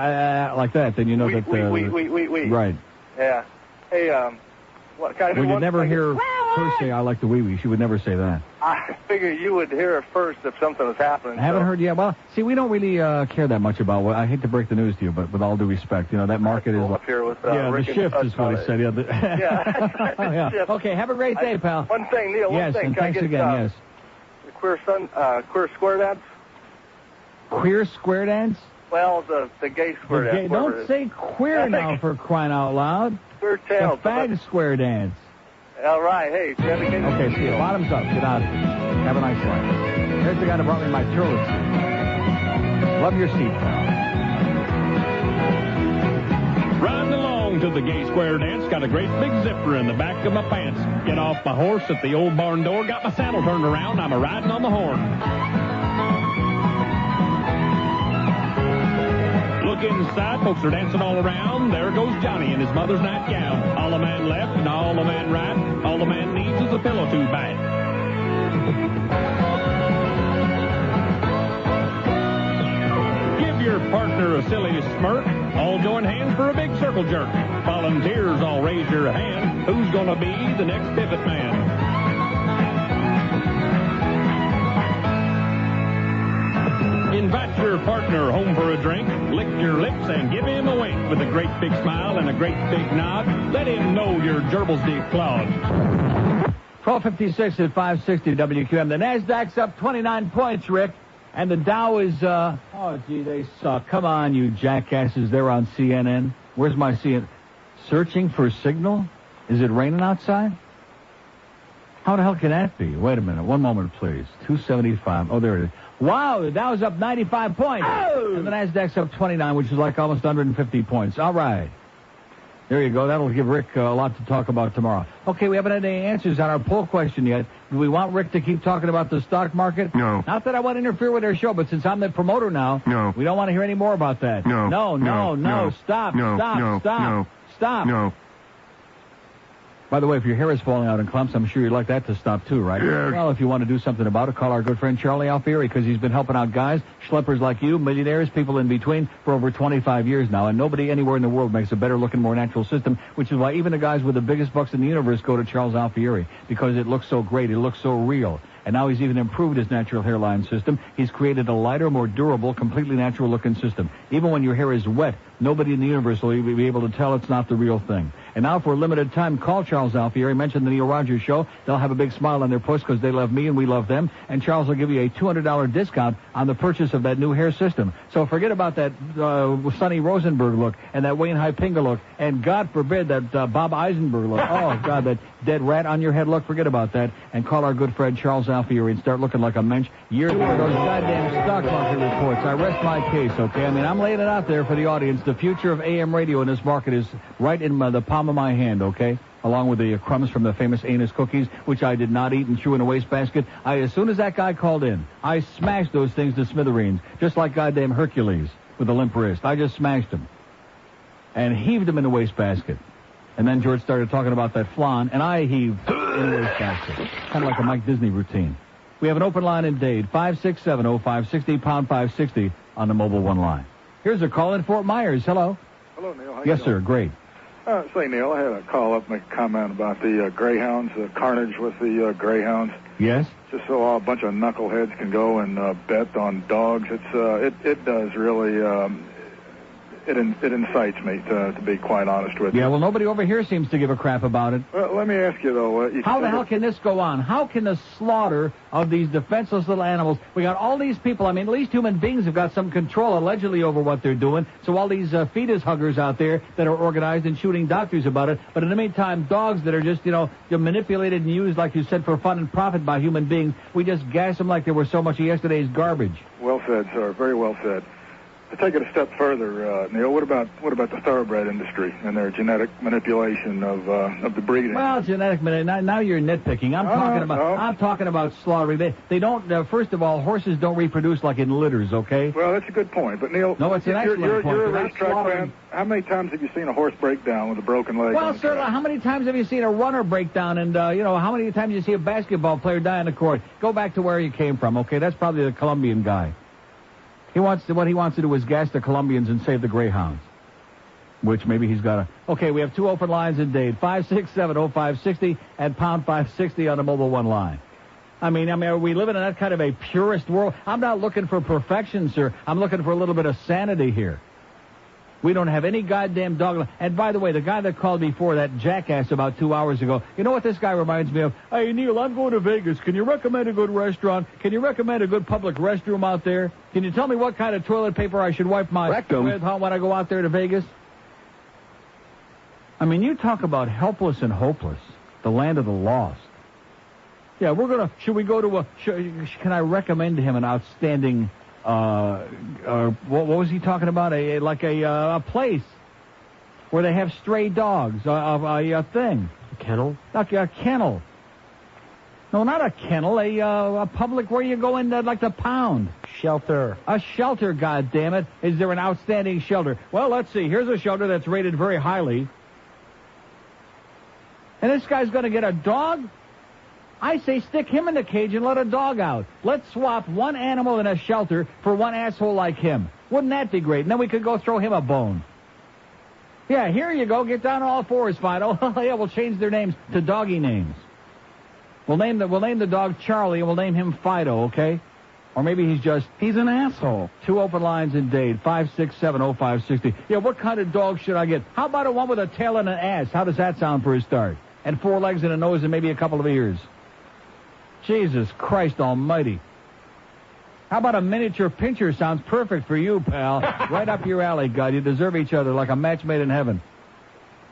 like that, then you know that. Wee. Right. Yeah. Hey, what kind of? Well, you'd never hear her say, "I like the wee." She would never say that. I figured you would hear it first if something was happening. I haven't heard yet. Well, see, we don't really care that much about. I hate to break the news to you, but with all due respect, that market is up here with the shift is what he said. Yeah. Okay, have a great day, pal. One thing, Neil. Yes, one thing. And thanks again. Yes. The queer square dance. Queer square dance? Well, the gay square dance. Don't say queer now, for crying out loud. Queer channel. The fag square dance. All right. Hey, okay, see you. Bottoms up. Get out. Have a nice life. Here's the guy that brought me my turlet seat. Love your seat, pal. Riding along to the gay square dance. Got a great big zipper in the back of my pants. Get off my horse at the old barn door. Got my saddle turned around. I'm a-riding on the horn. Look inside, folks are dancing all around. There goes Johnny in his mother's nightgown. All a man left and all a man right. All the man needs is a pillow to bite. Give your partner a silly smirk. All join hands for a big circle jerk. Volunteers, all raise your hand. Who's gonna be the next pivot man? Invite your partner home for a drink. Lick your lips and give him a wink with a great big smile and a great big nod. Let him know your gerbils declawed. 12:56 at 560 WQM. The Nasdaq's up 29 points, Rick, and the Dow is. They suck. Come on, you jackasses! They're on CNN. Where's my CNN? Searching for signal? Is it raining outside? How the hell can that be? Wait a minute. One moment, please. 275. Oh, there it is. Wow, the Dow's up 95 points. Oh! And the Nasdaq's up 29, which is like almost 150 points. All right. There you go. That'll give Rick a lot to talk about tomorrow. Okay, we haven't had any answers on our poll question yet. Do we want Rick to keep talking about the stock market? No. Not that I want to interfere with their show, but since I'm the promoter now, no. We don't want to hear any more about that. No. No. Stop. By the way, if your hair is falling out in clumps, I'm sure you'd like that to stop too, right? Yeah. Well, if you want to do something about it, call our good friend Charlie Alfieri, because he's been helping out guys, schleppers like you, millionaires, people in between, for over 25 years now, and nobody anywhere in the world makes a better-looking, more natural system, which is why even the guys with the biggest bucks in the universe go to Charles Alfieri, because it looks so great, it looks so real. And now he's even improved his natural hairline system. He's created a lighter, more durable, completely natural-looking system. Even when your hair is wet, nobody in the universe will be able to tell it's not the real thing. And now, for a limited time, call Charles Alfieri. Mention the Neil Rogers Show. They'll have a big smile on their puss because they love me and we love them. And Charles will give you a $200 discount on the purchase of that new hair system. So forget about that Sonny Rosenberg look and that Wayne Hypinga look. And God forbid that Bob Eisenberg look. Oh, God, that dead rat on your head look. Forget about that. And call our good friend Charles Alfieri and start looking like a mensch. Years for those goddamn stock market reports. I rest my case, okay? I mean, I'm laying it out there for the audience. The future of AM radio in this market is right in the palm of my hand, okay? Along with the crumbs from the famous Amos cookies, which I did not eat and threw in a wastebasket. As soon as that guy called in, I smashed those things to smithereens, just like goddamn Hercules with a limp wrist. I just smashed them and heaved them in the wastebasket. And then George started talking about that flan, and I heaved in the wastebasket. Kind of like a Mike Disney routine. We have an open line in Dade, 567-0560, pound 560 on the mobile one line. Here's a call in Fort Myers. Hello. Hello, Neil. Yes, sir. Great. Say, Neil, I had a call up, make a comment about the Greyhounds, the carnage with the Greyhounds. Yes? Just so a bunch of knuckleheads can go and bet on dogs. It does really. it incites me, to be quite honest with you. Yeah, well, nobody over here seems to give a crap about it. Well, let me ask you, though. How the hell can this go on? How can the slaughter of these defenseless little animals... We got all these people, I mean, at least human beings have got some control, allegedly, over what they're doing. So all these fetus huggers out there that are organized and shooting doctors about it. But in the meantime, dogs that are just, they're manipulated and used, like you said, for fun and profit by human beings, we just gas them like they were so much of yesterday's garbage. Well said, sir. Very well said. To take it a step further, Neil, what about the thoroughbred industry and their genetic manipulation of the breeding? Well, genetic manipulation. Now you're nitpicking. I'm talking about slaughtering. They don't. First of all, horses don't reproduce like in litters. Okay. Well, that's a good point. But Neil, no, it's an excellent point. You're a racetrack fan. How many times have you seen a horse break down with a broken leg? Well, sir, how many times have you seen a runner break down? And how many times you see a basketball player die on the court? Go back to where you came from. Okay, that's probably the Colombian guy. What he wants to do is gas the Colombians and save the Greyhounds, which maybe he's got to... Okay, we have 2 open lines in Dade, 567-0560 and pound 560 on the mobile 1 line. I mean, are we living in that kind of a purist world? I'm not looking for perfection, sir. I'm looking for a little bit of sanity here. We don't have any goddamn dog. And by the way, the guy that called before, that jackass about 2 hours ago, you know what this guy reminds me of? Hey, Neil, I'm going to Vegas. Can you recommend a good restaurant? Can you recommend a good public restroom out there? Can you tell me what kind of toilet paper I should wipe my rectum with when I go out there to Vegas? I mean, you talk about helpless and hopeless, the land of the lost. Yeah, should we go to can I recommend to him an outstanding... what was he talking about? A place where they have stray dogs. A thing. A kennel? Like a kennel. No, not a kennel. A public where you go in like the pound. Shelter. A shelter, goddammit. Is there an outstanding shelter? Well, let's see. Here's a shelter that's rated very highly. And this guy's going to get a dog? I say stick him in the cage and let a dog out. Let's swap one animal in a shelter for one asshole like him. Wouldn't that be great? And then we could go throw him a bone. Yeah, here you go. Get down on all fours, Fido. Yeah, we'll change their names to doggy names. We'll name the dog Charlie and we'll name him Fido, okay? Or maybe he's an asshole. 2 open lines in Dade, 567-0560. Yeah, what kind of dog should I get? How about a one with a tail and an ass? How does that sound for a start? And 4 legs and a nose and maybe a couple of ears. Jesus Christ almighty. How about a miniature pincher? Sounds perfect for you, pal. Right up your alley, God. You deserve each other like a match made in heaven.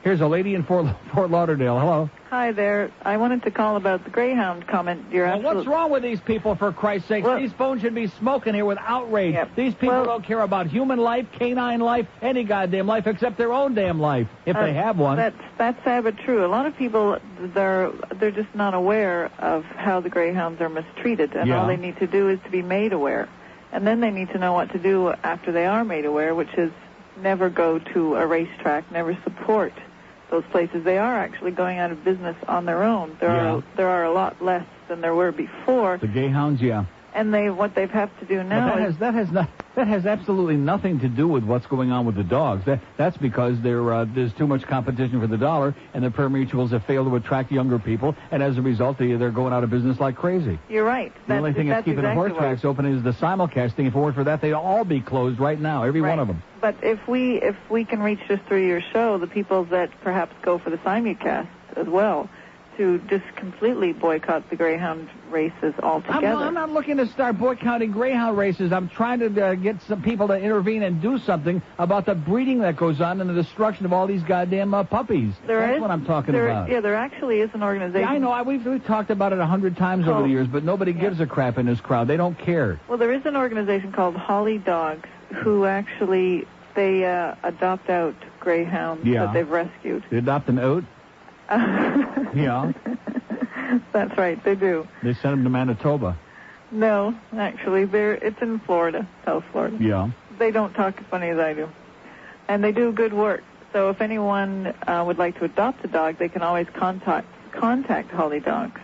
Here's a lady in Fort Lauderdale. Hello. Hi there. I wanted to call about the Greyhound comment. What's wrong with these people, for Christ's sake? These phones should be smoking here with outrage. Yep. These people don't care about human life, canine life, any goddamn life except their own damn life, if they have one. That's sad but true. A lot of people, they're just not aware of how the Greyhounds are mistreated, and all they need to do is to be made aware. And then they need to know what to do after they are made aware, which is never go to a racetrack, never support those places. They are actually going out of business on their own. There are a lot less than there were before. The Greyhounds, yeah. And what they have to do now that has absolutely nothing to do with what's going on with the dogs. That's because there's too much competition for the dollar, and the pari-mutuels have failed to attract younger people, and as a result, they're going out of business like crazy. You're right. The only thing that's keeping the horse tracks open is the simulcasting. If it weren't for that, they'd all be closed right now, every one of them. But if we can reach just through your show the people that perhaps go for the simulcast as well, to just completely boycott the Greyhound races altogether. I'm not looking to start boycotting Greyhound races. I'm trying to get some people to intervene and do something about the breeding that goes on and the destruction of all these goddamn puppies. That's what I'm talking about. Yeah, there actually is an organization. Yeah, I know. We've talked about it 100 times over the years, but nobody gives a crap in this crowd. They don't care. Well, there is an organization called Holly Dogs who actually, they adopt out Greyhounds that they've rescued. They adopt them out? Yeah. That's right, they do. They sent them to Manitoba. No, actually, it's in Florida, South Florida. Yeah. They don't talk as funny as I do. And they do good work. So if anyone would like to adopt a dog, they can always contact Holly Dogs.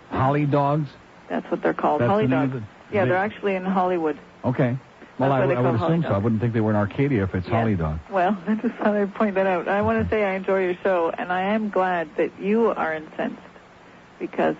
Holly Dogs? That's what they're called, Holly Dogs. Yeah, they're actually in Hollywood. Okay. Well, I would assume so. I wouldn't think they were in Arcadia if it's Holly Dog. Well, I just thought I'd point that out. I want to say I enjoy your show, and I am glad that you are incensed Because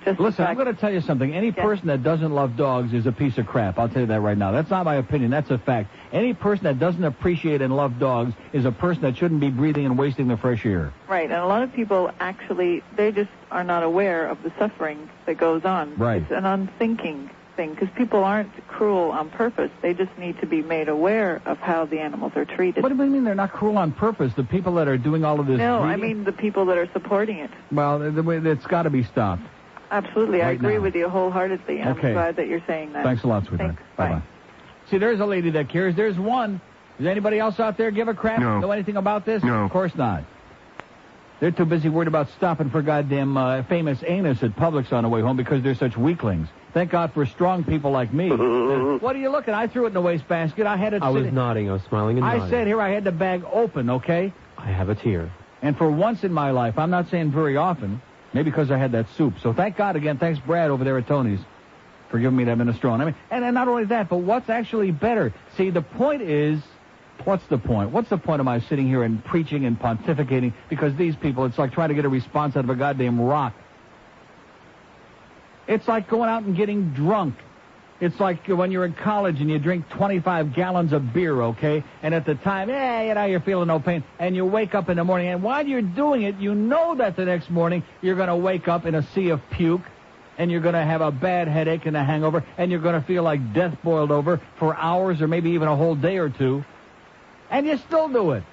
just listen, I'm going to tell you something. Any person that doesn't love dogs is a piece of crap. I'll tell you that right now. That's not my opinion. That's a fact. Any person that doesn't appreciate and love dogs is a person that shouldn't be breathing and wasting the fresh air. Right, and a lot of people actually, they just are not aware of the suffering that goes on. Right. It's an unthinking thing, because people aren't cruel on purpose. They just need to be made aware of how the animals are treated. What do you mean they're not cruel on purpose? The people that are doing all of this No, breeding? I mean the people that are supporting it. Well, it's got to be stopped. Absolutely, I Right agree now. with you wholeheartedly. I'm Okay. glad that you're saying that. Thanks a lot, sweetheart. Thanks. Bye-bye. See, there's a lady that cares. There's one. Does anybody else out there give a crap? No. Know anything about this? No. Of course not. They're too busy worried about stopping for goddamn Famous Amos at Publix on the way home because they're such weaklings. Thank God for strong people like me. What are you looking? I threw it in the wastebasket. I had it. I was nodding. I was smiling and nodding. I said here I had the bag open, okay? I have it here. And for once in my life, I'm not saying very often, maybe because I had that soup. So thank God again. Thanks, Brad, over there at Tony's, for giving me that minestrone. I mean, and not only that, but what's actually better? See, the point is, what's the point? What's the point of my sitting here and preaching and pontificating? Because these people, it's like trying to get a response out of a goddamn rock. It's like going out and getting drunk. It's like when you're in college and you drink 25 gallons of beer, okay? And at the time, you're feeling no pain. And you wake up in the morning, and while you're doing it, you know that the next morning you're going to wake up in a sea of puke, and you're going to have a bad headache and a hangover, and you're going to feel like death boiled over for hours or maybe even a whole day or two. And you still do it.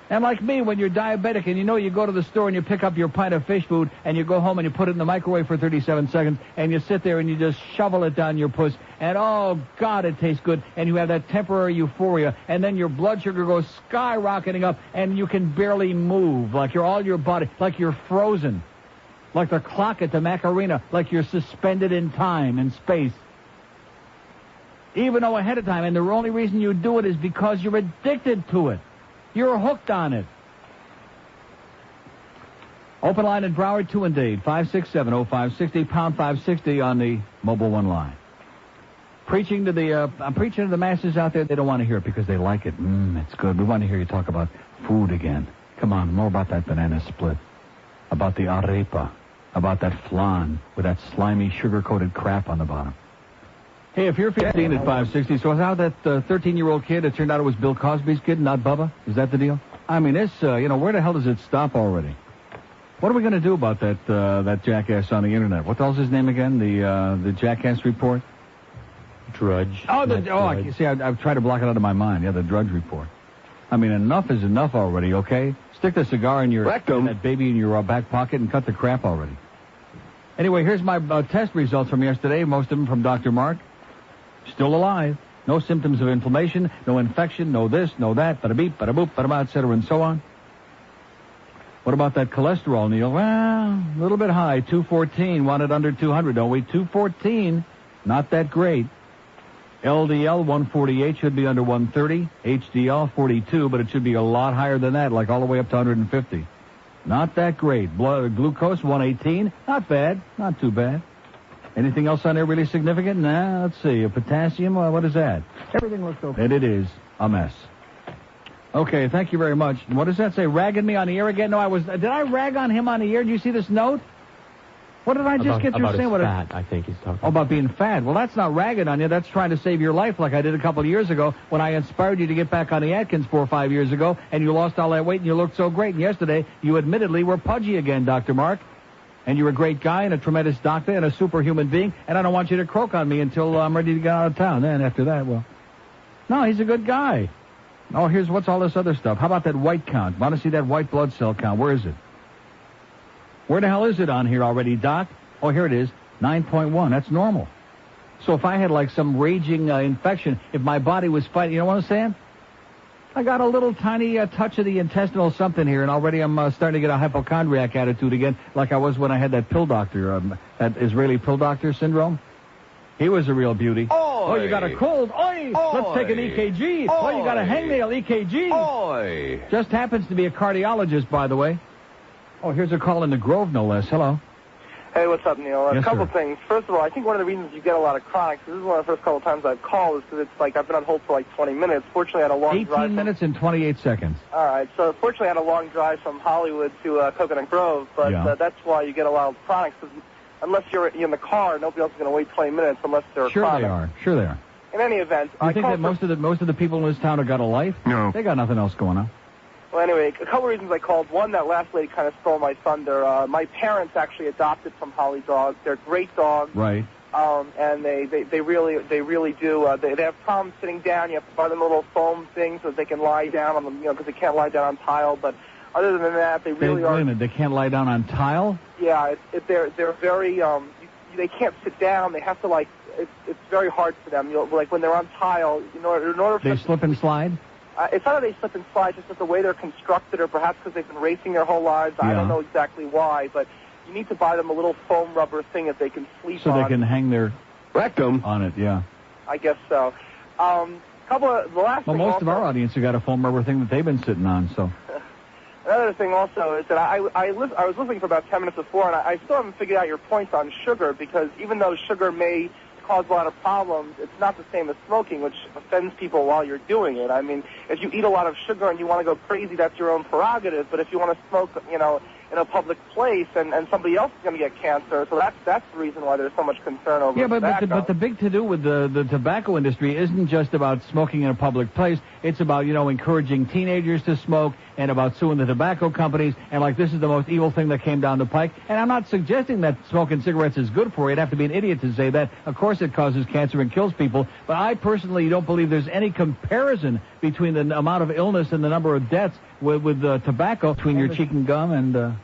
And like me, when you're diabetic and you go to the store and you pick up your pint of fish food and you go home and you put it in the microwave for 37 seconds and you sit there and you just shovel it down your puss and, oh, God, it tastes good. And you have that temporary euphoria. And then your blood sugar goes skyrocketing up and you can barely move, like all your body, like you're frozen, like the clock at the Macarena, like you're suspended in time and space. Even though ahead of time, and the only reason you do it is because you're addicted to it. You're hooked on it. Open line in Broward, 2 and Dade, 567-0560, pound 560 on the Mobile One line. I'm preaching to the masses out there. They don't want to hear it because they like it. It's good. We want to hear you talk about food again. Come on, more about that banana split, about the arepa, about that flan with that slimy, sugar-coated crap on the bottom. Hey, if you're 15 at 560, so how that 13-year-old kid, it turned out it was Bill Cosby's kid, not Bubba? Is that the deal? I mean, this, where the hell does it stop already? What are we going to do about that jackass on the internet? What the hell's his name again? The jackass report? Drudge. I've tried to block it out of my mind. Yeah, the Drudge report. I mean, enough is enough already, okay? Stick the cigar in that baby in your back pocket and cut the crap already. Anyway, here's my test results from yesterday, most of them from Dr. Mark. Still alive. No symptoms of inflammation, no infection, no this, no that, bada-beep, bada-boop, bada-ba, et cetera, and so on. What about that cholesterol, Neil? Well, a little bit high, 214, wanted under 200, don't we? 214, not that great. LDL, 148, should be under 130. HDL, 42, but it should be a lot higher than that, like all the way up to 150. Not that great. Blood glucose, 118, not bad, not too bad. Anything else on there really significant? Nah, let's see. Potassium, what is that? Everything looks okay. And it is a mess. Okay, thank you very much. What does that say? Ragging me on the air again? No, did I rag on him on the air? Did you see this note? What did I just get through saying? About fat, I think he's talking. Oh, about being fat. Well, that's not ragging on you. That's trying to save your life like I did a couple of years ago when I inspired you to get back on the Atkins 4 or 5 years ago, and you lost all that weight and you looked so great. And yesterday, you admittedly were pudgy again, Dr. Mark. And you're a great guy and a tremendous doctor and a superhuman being, and I don't want you to croak on me until I'm ready to get out of town. Then after that, well, no, he's a good guy. Oh, what's all this other stuff. How about that white count? Want to see that white blood cell count? Where is it? Where the hell is it on here already, Doc? Oh, here it is, 9.1. That's normal. So if I had like some raging infection, if my body was fighting, you know what I'm saying? I got a little tiny touch of the intestinal something here, and already I'm starting to get a hypochondriac attitude again, like I was when I had that pill doctor, that Israeli pill doctor syndrome. He was a real beauty. Oy. Oh, you got a cold. Oy! Oy. Let's take an EKG. Oy. Oh, you got a hangnail EKG. Oy. Just happens to be a cardiologist, by the way. Oh, here's a call in the Grove, no less. Hello. Hey, what's up, Neil? Yes, a couple sir. things. First of all, I think one of the reasons you get a lot of chronics, this is one of the first couple times I've called, is because it's like I've been on hold for like 20 minutes. Fortunately, I had a long drive. 18 minutes and 28 seconds. All right, so fortunately, I had a long drive from Hollywood to Coconut Grove, but that's why you get a lot of chronics. Unless you're in the car, nobody else is going to wait 20 minutes unless they're chronic. Sure they are. In any event, You think that most of the people in this town have got a life? No. They got nothing else going on. Well, anyway, a couple reasons I called. One, that last lady kind of stole my thunder. My parents actually adopted from Holly dogs. They're great dogs. Right. And they really do. They have problems sitting down. You have to buy them a little foam thing so that they can lie down on them, because they can't lie down on tile. But other than that, they really are. Wait a minute, they can't lie down on tile? Yeah, they're very. They can't sit down. They have to it's very hard for them. Like when they're on tile, in order for They slip and slide? It's not that they slip and slide, just that the way they're constructed, or perhaps because they've been racing their whole lives. I don't know exactly why, but you need to buy them a little foam rubber thing that they can sleep on. So they can hang their rectum on it, yeah. I guess so. The last well, thing most also, of our audience have got a foam rubber thing that they've been sitting on, so. Another thing also is that I was listening for about 10 minutes before, and I still haven't figured out your points on sugar, because even though sugar may cause a lot of problems, it's not the same as smoking, which offends people while you're doing it. I mean, if you eat a lot of sugar and you want to go crazy, that's your own prerogative. But if you want to smoke, in a public place, and somebody else is going to get cancer, so that's the reason why there's so much concern over tobacco. But the big to-do with the tobacco industry isn't just about smoking in a public place. It's about, encouraging teenagers to smoke and about suing the tobacco companies, and this is the most evil thing that came down the pike. And I'm not suggesting that smoking cigarettes is good for you. You'd have to be an idiot to say that. Of course it causes cancer and kills people, but I personally don't believe there's any comparison between the amount of illness and the number of deaths with tobacco between your cheek and gum and the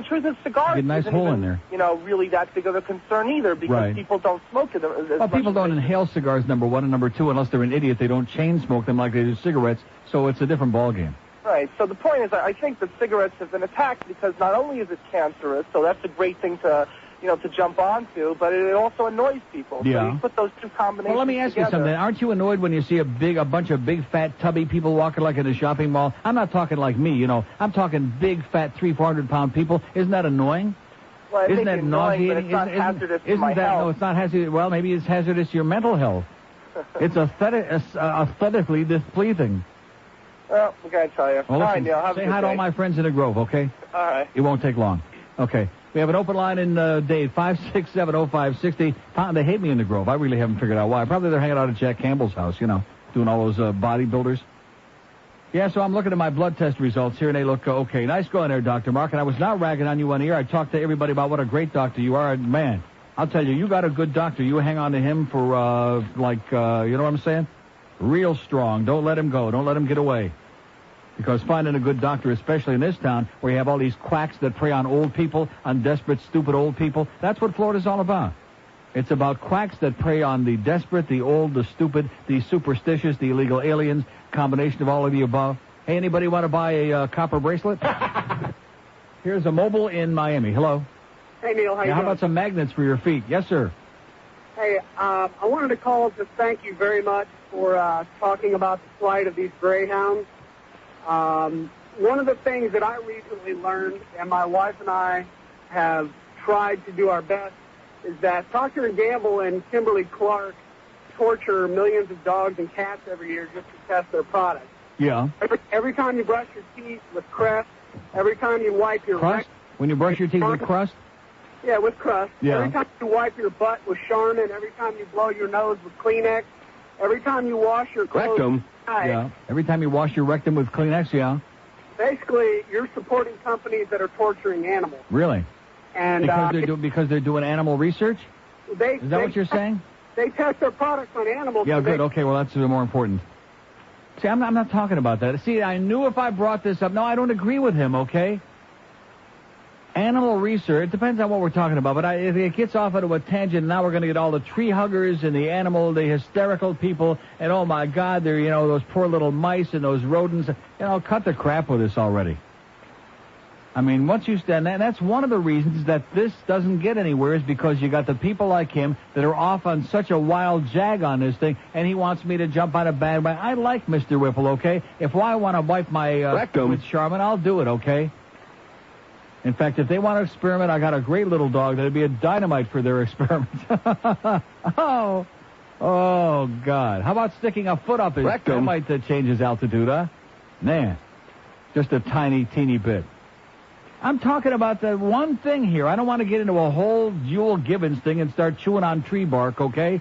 truth is, cigars get a nice isn't hole even, in there. Really that big of a concern either, because people don't smoke it as well, much people as don't inhale cigars, number one, and number two, unless they're an idiot, they don't chain smoke them like they do cigarettes, so it's a different ballgame. Right. So the point is, I think that cigarettes have been attacked because not only is it cancerous, so that's a great thing to jump onto, but it also annoys people. Yeah. So you put those two combinations Well, let me ask you something. Aren't you annoyed when you see a bunch of big, fat, tubby people walking in a shopping mall? I'm not talking like me, I'm talking big, fat, 300-400-pound people. Isn't that annoying? Well, isn't that nauseating? It's not hazardous to my health. health. No, it's not hazardous. Well, maybe it's hazardous to your mental health. It's aesthetically displeasing. Well, I gotta tell you. Well, all right, Neil. Have a say good hi to all my friends in the Grove, okay? All right. It won't take long. Okay. We have an open line in Dave, 5670560. They hate me in the Grove. I really haven't figured out why. Probably they're hanging out at Jack Campbell's house, doing all those bodybuilders. Yeah, so I'm looking at my blood test results here, and they look okay. Nice going there, Dr. Mark. And I was not ragging on you on the air. I talked to everybody about what a great doctor you are. And, man, I'll tell you, you got a good doctor. You hang on to him for, you know what I'm saying? Real strong. Don't let him go. Don't let him get away. Because finding a good doctor, especially in this town, where you have all these quacks that prey on old people, on desperate, stupid old people, that's what Florida's all about. It's about quacks that prey on the desperate, the old, the stupid, the superstitious, the illegal aliens, combination of all of the above. Hey, anybody want to buy a copper bracelet? Here's a mobile in Miami. Hello. Hey, Neil, how you doing? How about some magnets for your feet? Yes, sir. Hey, I wanted to call to thank you very much for talking about the plight of these Greyhounds. One of the things that I recently learned, and my wife and I have tried to do our best, is that Procter & Gamble and Kimberly-Clark torture millions of dogs and cats every year just to test their products. Yeah. Every time you brush your teeth with Crest, every time you wipe your crust? When you brush your teeth with Crust? Yeah, with Crust. Yeah. Every time you wipe your butt with Charmin, every time you blow your nose with Kleenex, every time you wash your clothes Rectum. Yeah. Every time you wash your rectum with Kleenex, yeah. Basically, you're supporting companies that are torturing animals. Really? And because they're doing animal research? Is that what you're saying? They test their products on animals. Yeah, good. Okay, well, that's more important. See, I'm not talking about that. See, I knew if I brought this up. No, I don't agree with him, okay? Animal research, it depends on what we're talking about, but if it gets off into a tangent, now we're going to get all the tree huggers and the hysterical people, and oh my God, they're, those poor little mice and those rodents. Cut the crap with us already. I mean, once you stand there, that's one of the reasons that this doesn't get anywhere, is because you got the people like him that are off on such a wild jag on this thing, and he wants me to jump on a bandwagon. I like Mr. Whipple, okay? If I want to wipe my rectum with Charmin, I'll do it, okay? In fact, if they want to experiment, I got a great little dog that'd be a dynamite for their experiment. Oh, God. How about sticking a foot up his... That might change his altitude, huh? Man, just a tiny, teeny bit. I'm talking about the one thing here. I don't want to get into a whole Jewel Gibbons thing and start chewing on tree bark, okay?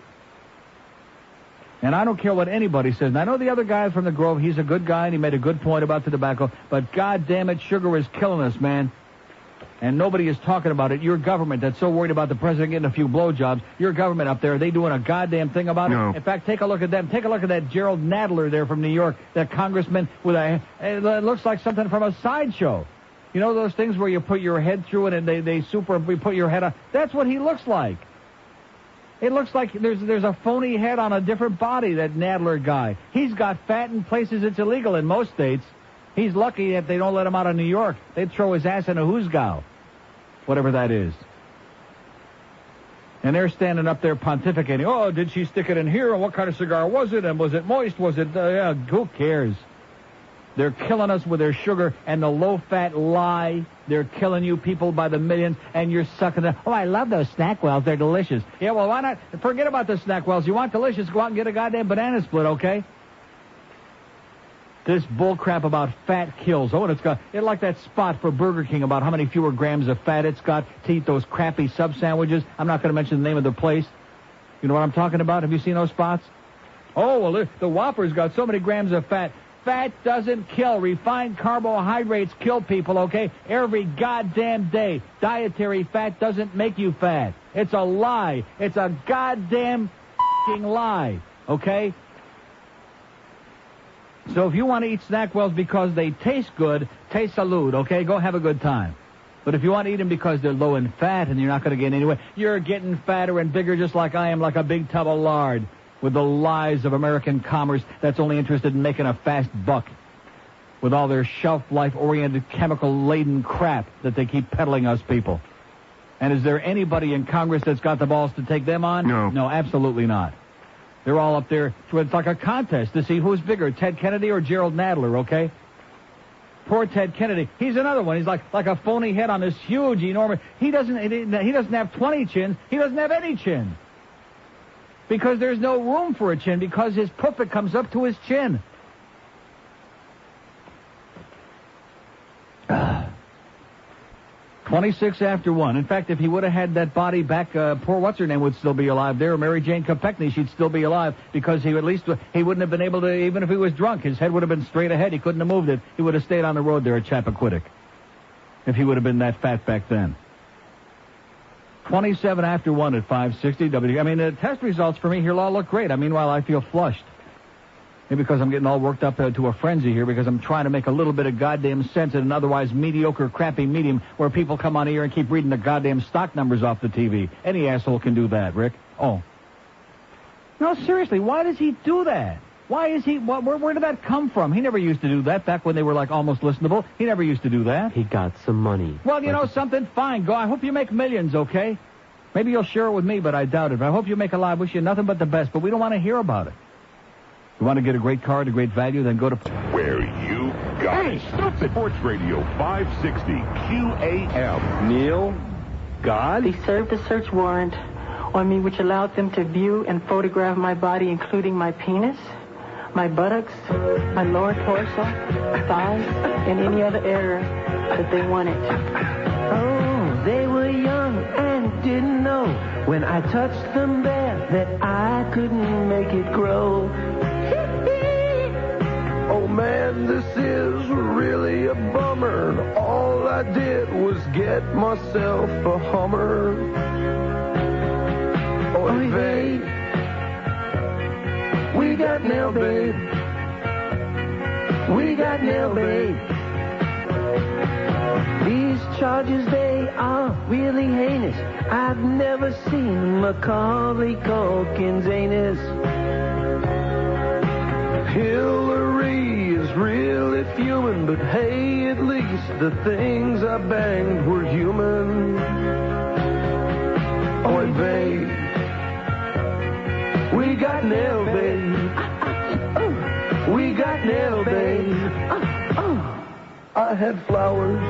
And I don't care what anybody says. And I know the other guy from the Grove, he's a good guy, and he made a good point about the tobacco. But God damn it, sugar is killing us, man. And nobody is talking about it. Your government that's so worried about the president getting a few blowjobs, your government up there, are they doing a goddamn thing about it? In fact, take a look at them. Take a look at that Gerald Nadler there from New York, that congressman with it looks like something from a sideshow. You know those things where you put your head through it and they put your head on? That's what he looks like. It looks like there's a phony head on a different body, that Nadler guy. He's got fat in places it's illegal in most states. He's lucky if they don't let him out of New York. They'd throw his ass in a hoosgow, whatever that is. And they're standing up there pontificating. Oh, did she stick it in here? And what kind of cigar was it? And was it moist? Was it... who cares? They're killing us with their sugar and the low-fat lie. They're killing you people by the millions, and you're sucking them. Oh, I love those snack wells. They're delicious. Yeah, well, why not? Forget about the snack wells. You want delicious, go out and get a goddamn banana split, okay? This bullcrap about fat kills. Oh, and it's like that spot for Burger King about how many fewer grams of fat it's got to eat those crappy sub-sandwiches. I'm not going to mention the name of the place. You know what I'm talking about? Have you seen those spots? Oh, well, the Whopper's got so many grams of fat. Fat doesn't kill. Refined carbohydrates kill people, okay? Every goddamn day. Dietary fat doesn't make you fat. It's a lie. It's a goddamn f***ing lie, okay? So if you want to eat snack wells because they taste good, taste salud, okay? Go have a good time. But if you want to eat them because they're low in fat and you're not going to get anywhere, you're getting fatter and bigger just like I am, like a big tub of lard, with the lies of American commerce that's only interested in making a fast buck, with all their shelf-life-oriented, chemical-laden crap that they keep peddling us people. And is there anybody in Congress that's got the balls to take them on? No, absolutely not. They're all up there. It's like a contest to see who's bigger, Ted Kennedy or Gerald Nadler, okay? Poor Ted Kennedy. He's another one. He's like a phony head on this huge, enormous... He doesn't have 20 chins. He doesn't have any chin. Because there's no room for a chin, because his puppet comes up to his chin. 26 after 1. In fact, if he would have had that body back, poor what's-her-name would still be alive there. Mary Jane Kopechne, she'd still be alive, because he wouldn't have been able to, even if he was drunk, his head would have been straight ahead. He couldn't have moved it. He would have stayed on the road there at Chappaquiddick if he would have been that fat back then. 27 after 1 at 560 W. I mean, the test results for me here all look great. Meanwhile, I feel flushed. Maybe because I'm getting all worked up to a frenzy here, because I'm trying to make a little bit of goddamn sense in an otherwise mediocre, crappy medium where people come on here and keep reading the goddamn stock numbers off the TV. Any asshole can do that, Rick. Oh. No, seriously, why does he do that? Why is he... Where did that come from? He never used to do that back when they were, like, almost listenable. He never used to do that. He got some money. Well, you know something? Fine. Go. I hope you make millions, okay? Maybe you'll share it with me, but I doubt it. But I hope you make a lot. I wish you nothing but the best, but we don't want to hear about it. You want to get a great car at a great value, then go to... Where you got it. Stupid. Sports Radio 560 QAM. Neil? God? They served a search warrant on me which allowed them to view and photograph my body, including my penis, my buttocks, my lower torso, thighs, and any other area that they wanted. Oh, they were young and didn't know when I touched them there that I couldn't make it grow. Oh man, this is really a bummer. All I did was get myself a Hummer. Oh, babe. We got nail, babe. We got nail, babe. These charges, they are really heinous. I've never seen Macaulay Culkin's anus. Hillary is really fuming, but hey, at least the things I banged were human. Oh, and babe, we got nail, babe. We got nail, babe. I had flowers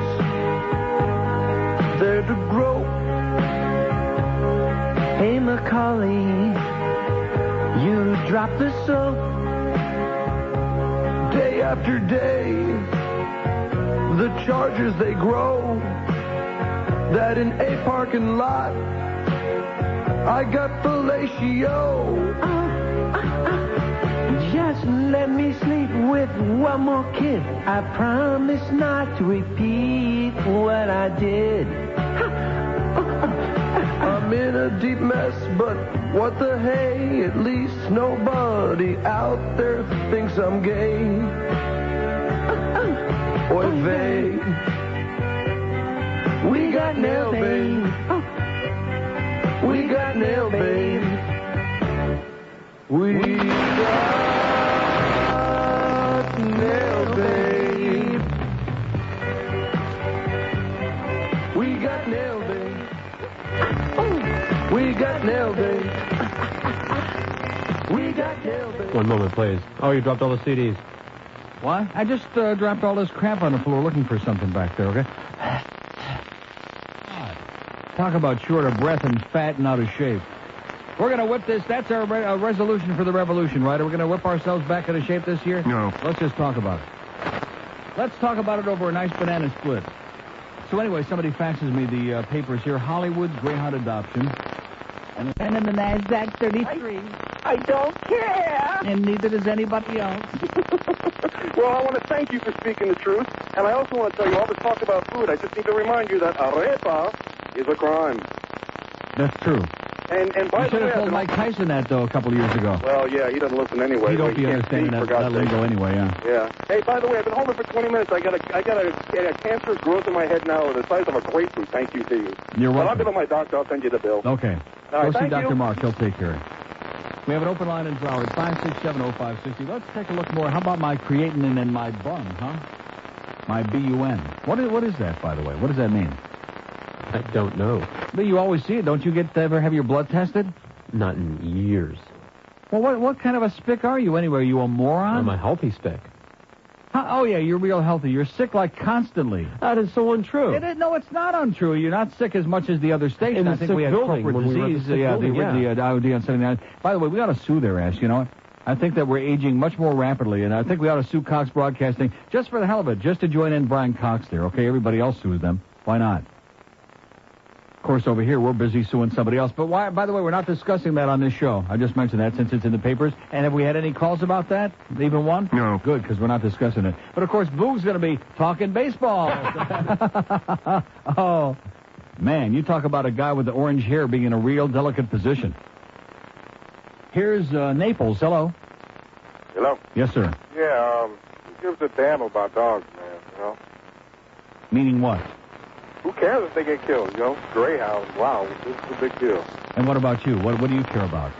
there to grow. Hey, Macaulay, you drop the soap. Day after day, the charges they grow. That in a parking lot, I got fellatio. Just let me sleep with one more kid. I promise not to repeat what I did. I'm in a deep mess, but what the hey? At least nobody out there thinks I'm gay. Oy vey. We got nail, babe. We got nail, babe. We got nail, babe. We got nail, babe. We got nail, babe. We got nail, babe. One moment, please. Oh, you dropped all the CDs. What? I just dropped all this crap on the floor looking for something back there, okay? Talk about short of breath and fat and out of shape. We're going to whip this. That's our resolution for the revolution, right? Are we going to whip ourselves back into shape this year? No. Let's just talk about it. Let's talk about it over a nice banana split. So anyway, somebody faxes me the papers here. Hollywood's Greyhound adoption. And in the NASDAQ 33. I don't care. And neither does anybody else. Well, I want to thank you for speaking the truth. And I also want to tell you all this talk about food. I just need to remind you that arepa is a crime. That's true. And by you should the way, have told Mike Tyson that, though, a couple of years ago. Well, yeah, he doesn't listen anyway. He don't so be understanding that lingo anyway, yeah. Yeah. Hey, by the way, I've been holding for 20 minutes. I got a cancerous growth in my head now the size of a grapefruit. Thank you to you. You're welcome. But I'll give it my doctor. I'll send you the bill. Okay. All right, go see Dr. you. Mark. He'll take care of it. We have an open line in Broward, 5670560. Let's take a look more. How about my creatinine and my bun, huh? My BUN. What is that, by the way? What does that mean? I don't know. But you always see it. Don't you ever have your blood tested? Not in years. Well, what kind of a spick are you anyway? Are you a moron? I'm a healthy spick. Oh, yeah, you're real healthy. You're sick like constantly. That is so untrue. No, it's not untrue. You're not sick as much as the other station. I think we had corporate disease. The IOD on 79. By the way, we ought to sue their ass, you know what? I think that we're aging much more rapidly, and I think we ought to sue Cox Broadcasting just for the hell of it, just to join in Brian Cox there, okay? Everybody else sues them. Why not? Of course, over here, we're busy suing somebody else. But why? By the way, we're not discussing that on this show. I just mentioned that since it's in the papers. And have we had any calls about that? Even one? No. Good, because we're not discussing it. But, of course, Boog's going to be talking baseball. Oh, man, you talk about a guy with the orange hair being in a real delicate position. Here's Naples. Hello. Hello? Yes, sir. Yeah, who gives a damn about dogs, man, you know? Meaning what? Who cares if they get killed, you know? Greyhound, wow, this is a big deal. And what about you? What do you care about?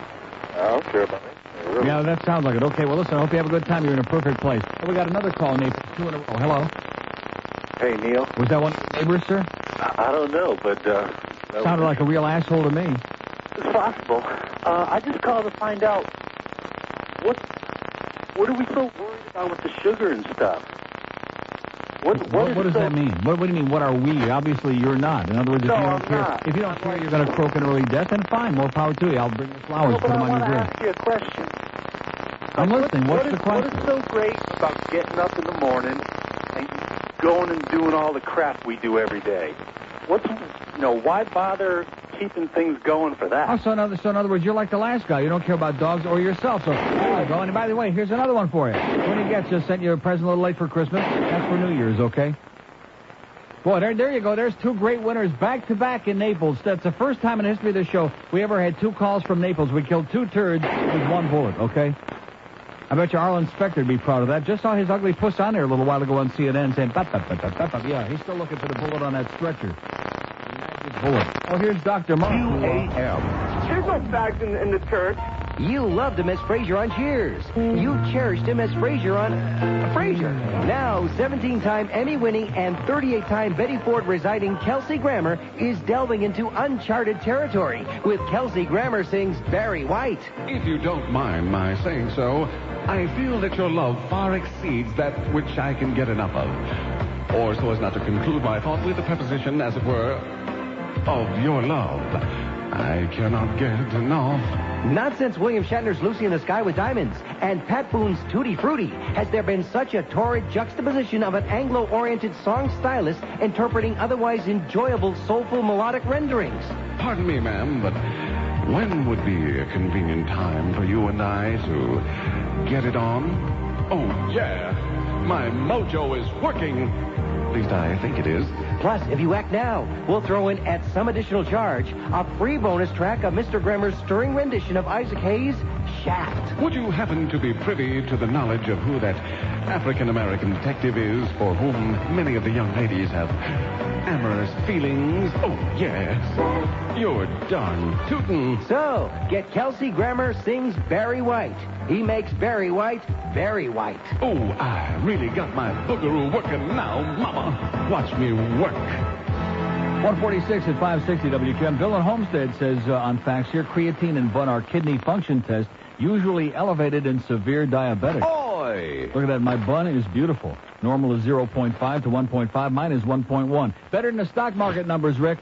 I don't care about it. Really. Yeah, that sounds like it. Okay, well, listen, I hope you have a good time. You're in a perfect place. Oh, we got another call, Naples. 2 in a row. Hello. Hey, Neil. Was that one of your neighbors, sir? I don't know, but, Sounded like a real asshole to me. It's possible. I just called to find out what are we so worried about with the sugar and stuff? What does that mean? What do you mean, what are we? Obviously, you're not. In other words, if you don't care, if you don't care you're going to croak an early death, then fine, more power to you. I'll bring you flowers, put them on your grave. I want to ask you a question. I'm listening. What's the question? What is so great about getting up in the morning and going and doing all the crap we do every day? Why bother keeping things going for that? Oh, so in other words, you're like the last guy. You don't care about dogs or yourself. So there you go. And by the way, here's another one for you. When you get, just sent you a present a little late for Christmas. That's for New Year's, okay? Boy, there you go. There's 2 great winners back-to-back in Naples. That's the first time in the history of the show we ever had 2 calls from Naples. We killed 2 turds with 1 bullet, okay? I bet you Arlen Specter would be proud of that. Just saw his ugly puss on there a little while ago on CNN saying, yeah, he's still looking for the bullet on that stretcher. Bullet. Oh, here's Dr. Mark. UAM. There's no fags in the church. You loved him as Frasier on Cheers. You cherished him as Frasier on Frasier. Now, 17-time Emmy-winning and 38-time Betty Ford residing Kelsey Grammer is delving into uncharted territory with Kelsey Grammer sings Barry White. If you don't mind my saying so, I feel that your love far exceeds that which I can get enough of. Or so as not to conclude my thought with a preposition, as it were, of your love. I cannot get enough. Not since William Shatner's Lucy in the Sky with Diamonds and Pat Boone's Tutti Frutti has there been such a torrid juxtaposition of an Anglo-oriented song stylist interpreting otherwise enjoyable, soulful, melodic renderings. Pardon me, ma'am, but when would be a convenient time for you and I to get it on? Oh, yeah. My mojo is working. At least I think it is. Plus, if you act now, we'll throw in at some additional charge a free bonus track of Mr. Grammer's stirring rendition of Isaac Hayes' Shaft. Would you happen to be privy to the knowledge of who that African-American detective is for whom many of the young ladies have amorous feelings? Oh, yes. You're darn tootin'. So, get Kelsey Grammer sings Barry White. He makes Barry White very white. Oh, I really got my boogaroo working now, Mama. Watch me work. 146 at 560 WQM. Bill in Homestead says on fax here, creatine and bun are kidney function test, usually elevated in severe diabetics. Oy! Look at that. My bun is beautiful. Normal is 0.5 to 1.5. Mine is 1.1. Better than the stock market numbers, Rick.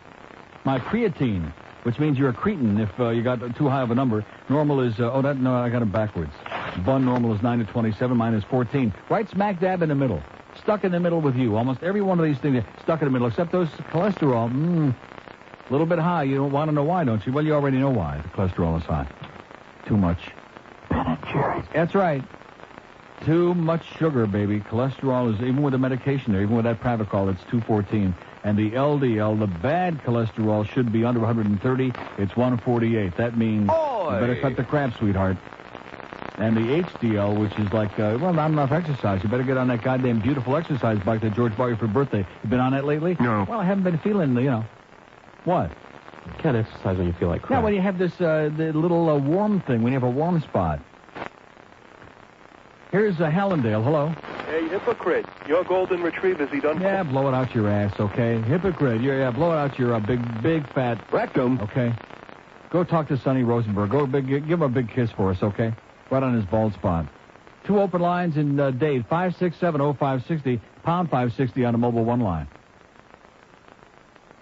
My creatine, which means you're a cretin if you got too high of a number. Normal is, no, I got it backwards. Bun normal is 9 to 27. Mine is 14. Right smack dab in the middle. Stuck in the middle with you. Almost every one of these things stuck in the middle, except those cholesterol. A little bit high. You don't want to know why, don't you? Well, you already know why. The cholesterol is high. Too much. Ben & Jerry's. That's right. Too much sugar, baby. Cholesterol is, even with the medication there, even with that Pravachol, it's 214. And the LDL, the bad cholesterol, should be under 130. It's 148. That means you better cut the crap, sweetheart. And the HDL, which is like, not enough exercise. You better get on that goddamn beautiful exercise bike that George bought you for birthday. You been on that lately? No. Well, I haven't been feeling, What? You can't exercise when you feel like crap. Yeah, when you have this the little warm thing, when you have a warm spot. Here's Hallandale. Hello. Hey, hypocrite. Your golden retriever's he done? Yeah, blow it out your ass, okay? Hypocrite. Yeah, blow it out your big fat rectum. Okay. Go talk to Sonny Rosenberg. Give him a big kiss for us, okay? Right on his bald spot. 2 open lines in Dade. 5670560, pound 560 on a mobile 1 line.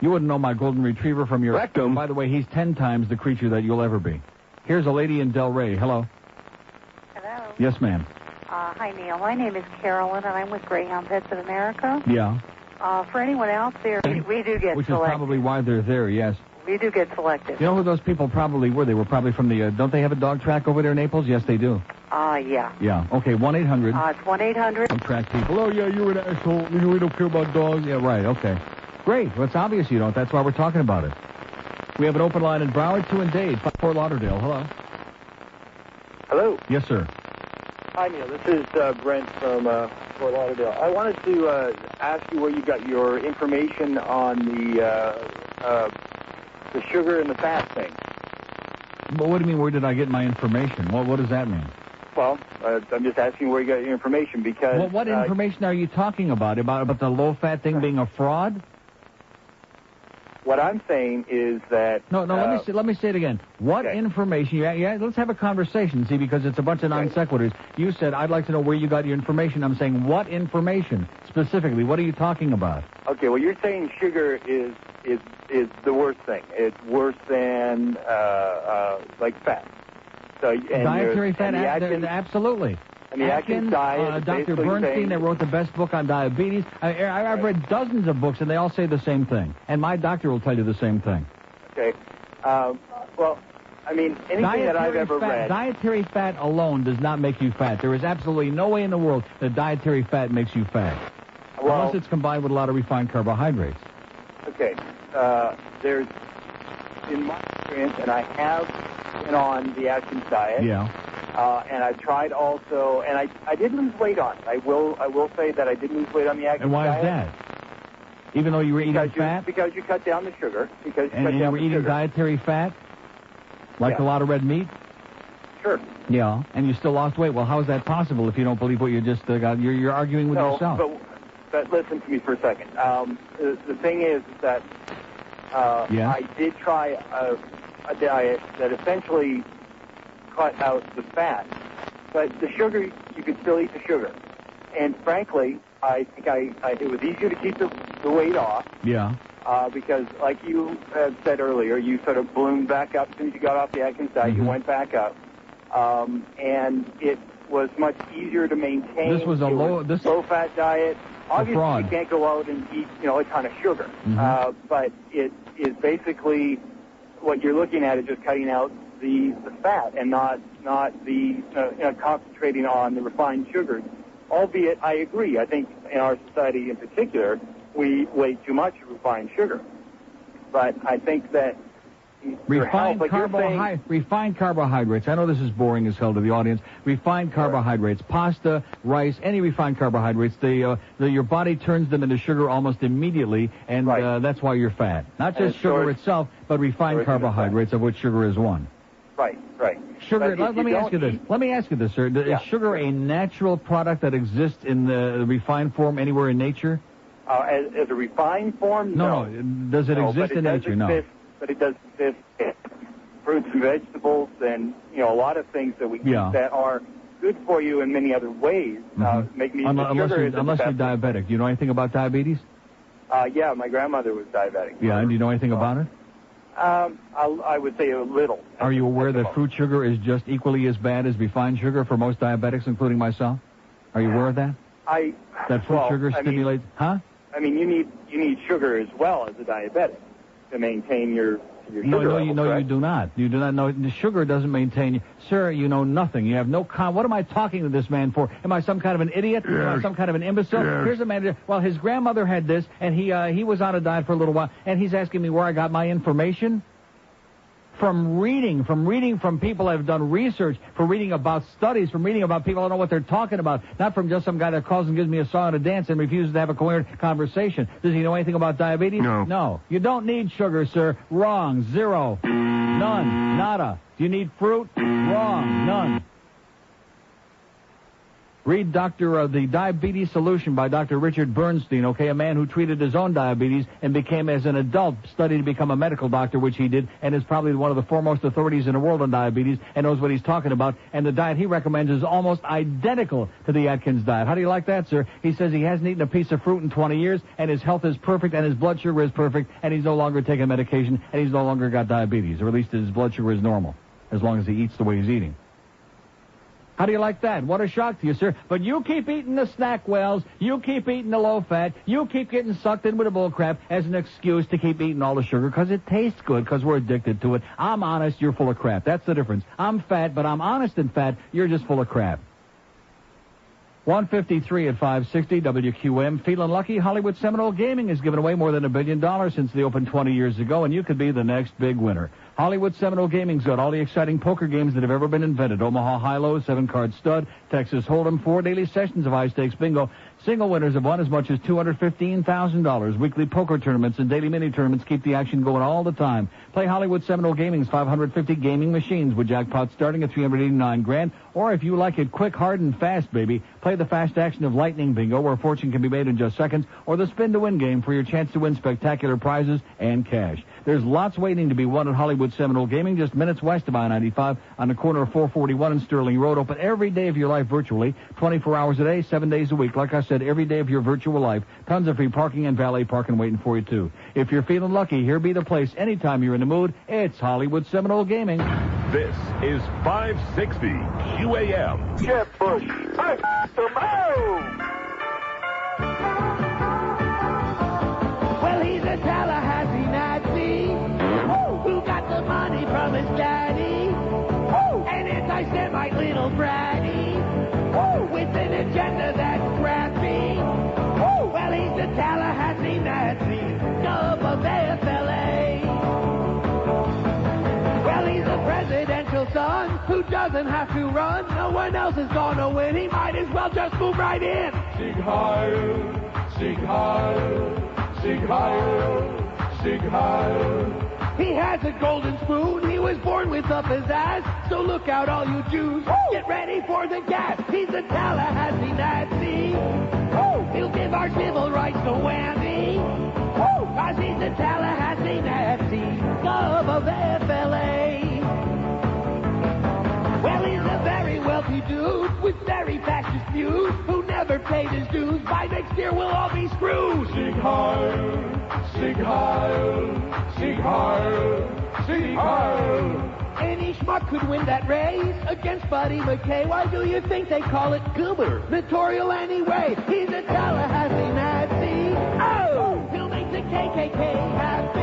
You wouldn't know my golden retriever from your rectum. By the way, he's 10 times the creature that you'll ever be. Here's a lady in Delray. Hello. Hello. Yes, ma'am. Hi, Neil. My name is Carolyn, and I'm with Greyhound Pets of America. Yeah. For anyone out there, we do get Which selected. is probably why they're there, yes. We do get selected. You know who those people probably were? They were probably from the, don't they have a dog track over there in Naples? Yes, they do. Yeah. Yeah. Okay, 1-800. It's 1-800. Dog track people. Oh, yeah, you're an asshole. We don't care about dogs. Yeah, right, okay. Great. Well, it's obvious you don't. That's why we're talking about it. We have an open line in Broward, 2 in Dade, Fort Lauderdale. Hello. Hello. Yes, sir. Hi, Neil. This is Brent from Fort Lauderdale. I wanted to ask you where you got your information on the sugar and the fat thing. Well, what do you mean, where did I get my information? What does that mean? Well, I'm just asking where you got your information because... Well, what information are you talking about? About the low-fat thing being a fraud? What I'm saying is that... No, let me say it again. What information... Yeah, let's have a conversation, see, because it's a bunch of non-sequiturs. You said, I'd like to know where you got your information. I'm saying, what information? Specifically, what are you talking about? Okay, well, you're saying sugar is the worst thing. It's worse than, like fat. So, dietary fat, absolutely. And the Atkins diet Dr. Bernstein, that wrote the best book on diabetes. I've read dozens of books, and they all say the same thing. And my doctor will tell you the same thing. Okay. Well, I mean, anything that I've ever read... Dietary fat alone does not make you fat. There is absolutely no way in the world that dietary fat makes you fat. Well, unless it's combined with a lot of refined carbohydrates. Okay. There's, in my experience, and I have been on the Atkins diet. Yeah. And I tried also, and I did lose weight on it. I will say that I did lose weight on the Atkins diet. And why is that? Even though you were eating fat? Because you cut down the sugar. And you were eating dietary fat? Like a lot of red meat? Sure. Yeah, and you still lost weight. Well, how is that possible if you don't believe what you just got? You're arguing with yourself. But listen to me for a second. The thing is that I did try a diet that essentially cut out the fat, but the sugar, you could still eat the sugar. And frankly, I think it was easier to keep the weight off. Yeah. because, like you said earlier, you sort of ballooned back up as soon as you got off the Atkins diet. You went back up, and it was much easier to maintain. This was a low-fat diet. Obviously, you can't go out and eat, a ton of sugar, but it is basically what you're looking at is just cutting out the fat and not the concentrating on the refined sugars. Albeit, I agree. I think in our society in particular, we weigh too much refined sugar. But I think that refined carbohydrates. I know this is boring as hell to the audience. Refined carbohydrates, pasta, rice, any refined carbohydrates. Your body turns them into sugar almost immediately, and that's why you're fat. Not just sugar itself, but refined carbohydrates, of which sugar is one. Right. Sugar. Let me ask you this, sir. Is sugar a natural product that exists in the refined form anywhere in nature? As a refined form, no. Does it exist in nature? No. But it does exist in fruits and vegetables, and a lot of things that we eat that are good for you in many other ways. Unless you're diabetic. Do you know anything about diabetes? Yeah, my grandmother was diabetic. Yeah, and do you know anything about it? I would say a little. Are you aware that fruit sugar is just equally as bad as refined sugar for most diabetics, including myself? Are you aware of that? That fruit sugar stimulates, I mean, you need sugar as well as a diabetic to maintain your sugar level, you do not. You do not know. The sugar doesn't maintain you. Sir, you know nothing. You have no what am I talking to this man for? Am I some kind of an idiot? Am I some kind of an imbecile? Here's a man. Well, his grandmother had this, and he was on a diet for a little while, and he's asking me where I got my information. From reading from people that have done research, from reading about studies, from reading about people that know what they're talking about, not from just some guy that calls and gives me a song and a dance and refuses to have a coherent conversation. Does he know anything about diabetes? No. You don't need sugar, sir. Wrong. Zero. None. Nada. Do you need fruit? Wrong. None. Read The Diabetes Solution by Dr. Richard Bernstein, a man who treated his own diabetes and became, as an adult, studied to become a medical doctor, which he did, and is probably one of the foremost authorities in the world on diabetes and knows what he's talking about. And the diet he recommends is almost identical to the Atkins diet. How do you like that, sir? He says he hasn't eaten a piece of fruit in 20 years, and his health is perfect, and his blood sugar is perfect, and he's no longer taking medication, and he's no longer got diabetes, or at least his blood sugar is normal, as long as he eats the way he's eating. How do you like that? What a shock to you, sir. But you keep eating the snack wells, you keep eating the low-fat, you keep getting sucked in with the bull crap as an excuse to keep eating all the sugar because it tastes good, because we're addicted to it. I'm honest, you're full of crap. That's the difference. I'm fat, but I'm honest and fat. You're just full of crap. 153 at 560 WQM. Feeling lucky? Hollywood Seminole Gaming has given away more than $1 billion since they opened 20 years ago, and you could be the next big winner. Hollywood Seminole Gaming's got all the exciting poker games that have ever been invented. Omaha High-Low, 7-card stud, Texas Hold'em, 4 daily sessions of high-stakes bingo. Single winners have won as much as $215,000. Weekly poker tournaments and daily mini-tournaments keep the action going all the time. Play Hollywood Seminole Gaming's 550 gaming machines with jackpots starting at $389,000. Or if you like it quick, hard, and fast, baby, play the fast action of Lightning Bingo, where fortune can be made in just seconds, or the Spin to Win game for your chance to win spectacular prizes and cash. There's lots waiting to be won at Hollywood Seminole Gaming, just minutes west of I-95 on the corner of 441 and Sterling Road. Open every day of your life virtually, 24 hours a day, 7 days a week. Like I said, every day of your virtual life. Tons of free parking and valet parking waiting for you, too. If you're feeling lucky, here be the place. Anytime you're in the mood, it's Hollywood Seminole Gaming. This is 560 QAM. Jeb Bush. Well, he's a Tallahassee Nazi who got the money from his daddy. An anti-Semite little bratty with an agenda that's crappy. Well, he's a Tallahassee Nazi, dub of FLA. Well, he's a presidential son who doesn't have to run. No one else is gonna win. He might as well just move right in. Sieg Heil, Sieg Heil, Sieg Heil, Sieg Heil. He has a golden spoon. He was born with a pizzazz. So look out, all you Jews. Get ready for the gas. He's a Tallahassee Nazi. He'll give our civil rights a whammy. Cause he's a Tallahassee Nazi, dub of FLA. Well, he's a very wealthy dude with very fascist views who never paid his dues. By next year, we'll all be screwed. Sieg Heil, Sieg Heil. Sieg Heil, Sieg Heil. Any schmuck could win that race against Buddy McKay. Why do you think they call it gubernatorial anyway? He's a Tallahassee Nazi. Oh, he'll make the KKK happy.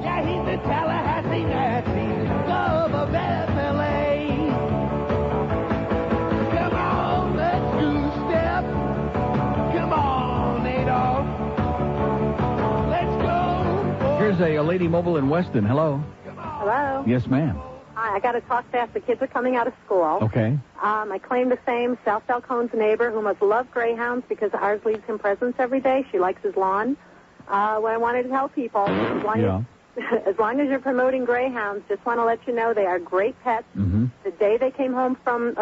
Yeah, he's the Tallahassee Nazi. Love of FLA. Come on, let's do the step. Come on, Adolf. Let's go. Here's a lady mobile in Weston. Hello. Hello. Yes, ma'am. Hi, I got to talk fast. The kids are coming out of school. Okay. I claim the same. South Falcone's neighbor who must love greyhounds because ours leaves him presents every day. She likes his lawn. What I wanted to tell people, as long as you're promoting greyhounds, just want to let you know they are great pets. Mm-hmm. The day they come home from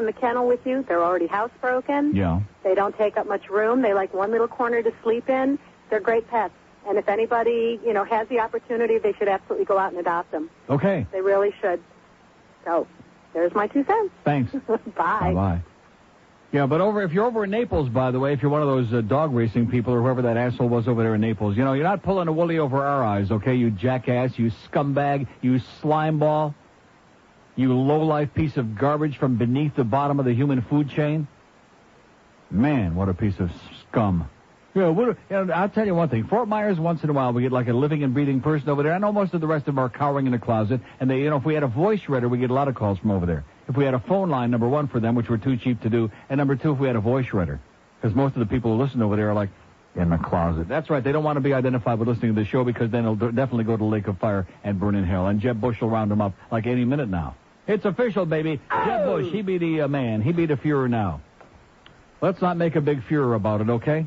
the kennel with you, they're already housebroken. Yeah. They don't take up much room. They like one little corner to sleep in. They're great pets. And if anybody, has the opportunity, they should absolutely go out and adopt them. Okay. They really should. So, there's my 2 cents. Thanks. Bye. Bye-bye. Yeah, but if you're over in Naples, by the way, if you're one of those dog racing people or whoever that asshole was over there in Naples, you're not pulling a woolly over our eyes, okay, you jackass, you scumbag, you slimeball, you low-life piece of garbage from beneath the bottom of the human food chain. Man, what a piece of scum. Yeah, I'll tell you one thing. Fort Myers, once in a while, we get like a living and breathing person over there. I know most of the rest of them are cowering in the closet. And they, if we had a voice shredder, we get a lot of calls from over there. If we had a phone line, number one, for them, which were too cheap to do. And number two, if we had a voice shredder. Because most of the people who listen over there are like, in the closet. That's right. They don't want to be identified with listening to the show because then they'll definitely go to the lake of fire and burn in hell. And Jeb Bush will round them up like any minute now. It's official, baby. Oh! Jeb Bush, he be the man. He be the Fuhrer now. Let's not make a big furor about it, okay?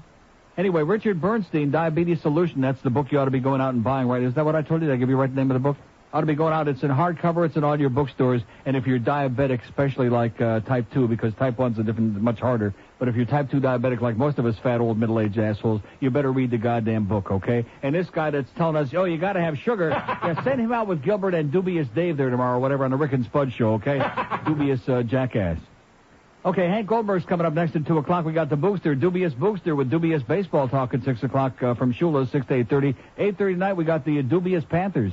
Anyway, Richard Bernstein, Diabetes Solution. That's the book you ought to be going out and buying, right? Is that what I told you? Did I give you the right name of the book? Ought to be going out. It's in hardcover. It's in all your bookstores. And if you're diabetic, especially like type 2, because type 1's much harder. But if you're type 2 diabetic, like most of us fat, old, middle-aged assholes, you better read the goddamn book, okay? And this guy that's telling us, you got to have sugar, send him out with Gilbert and Dubious Dave there tomorrow, or whatever, on the Rick and Spud show, okay? Dubious jackass. Okay, Hank Goldberg's coming up next at 2 o'clock. We got the Booster, Dubious Booster with Dubious Baseball Talk at 6 o'clock from Shula's, 6 to 8:30. 8:30 tonight, we got the Dubious Panthers.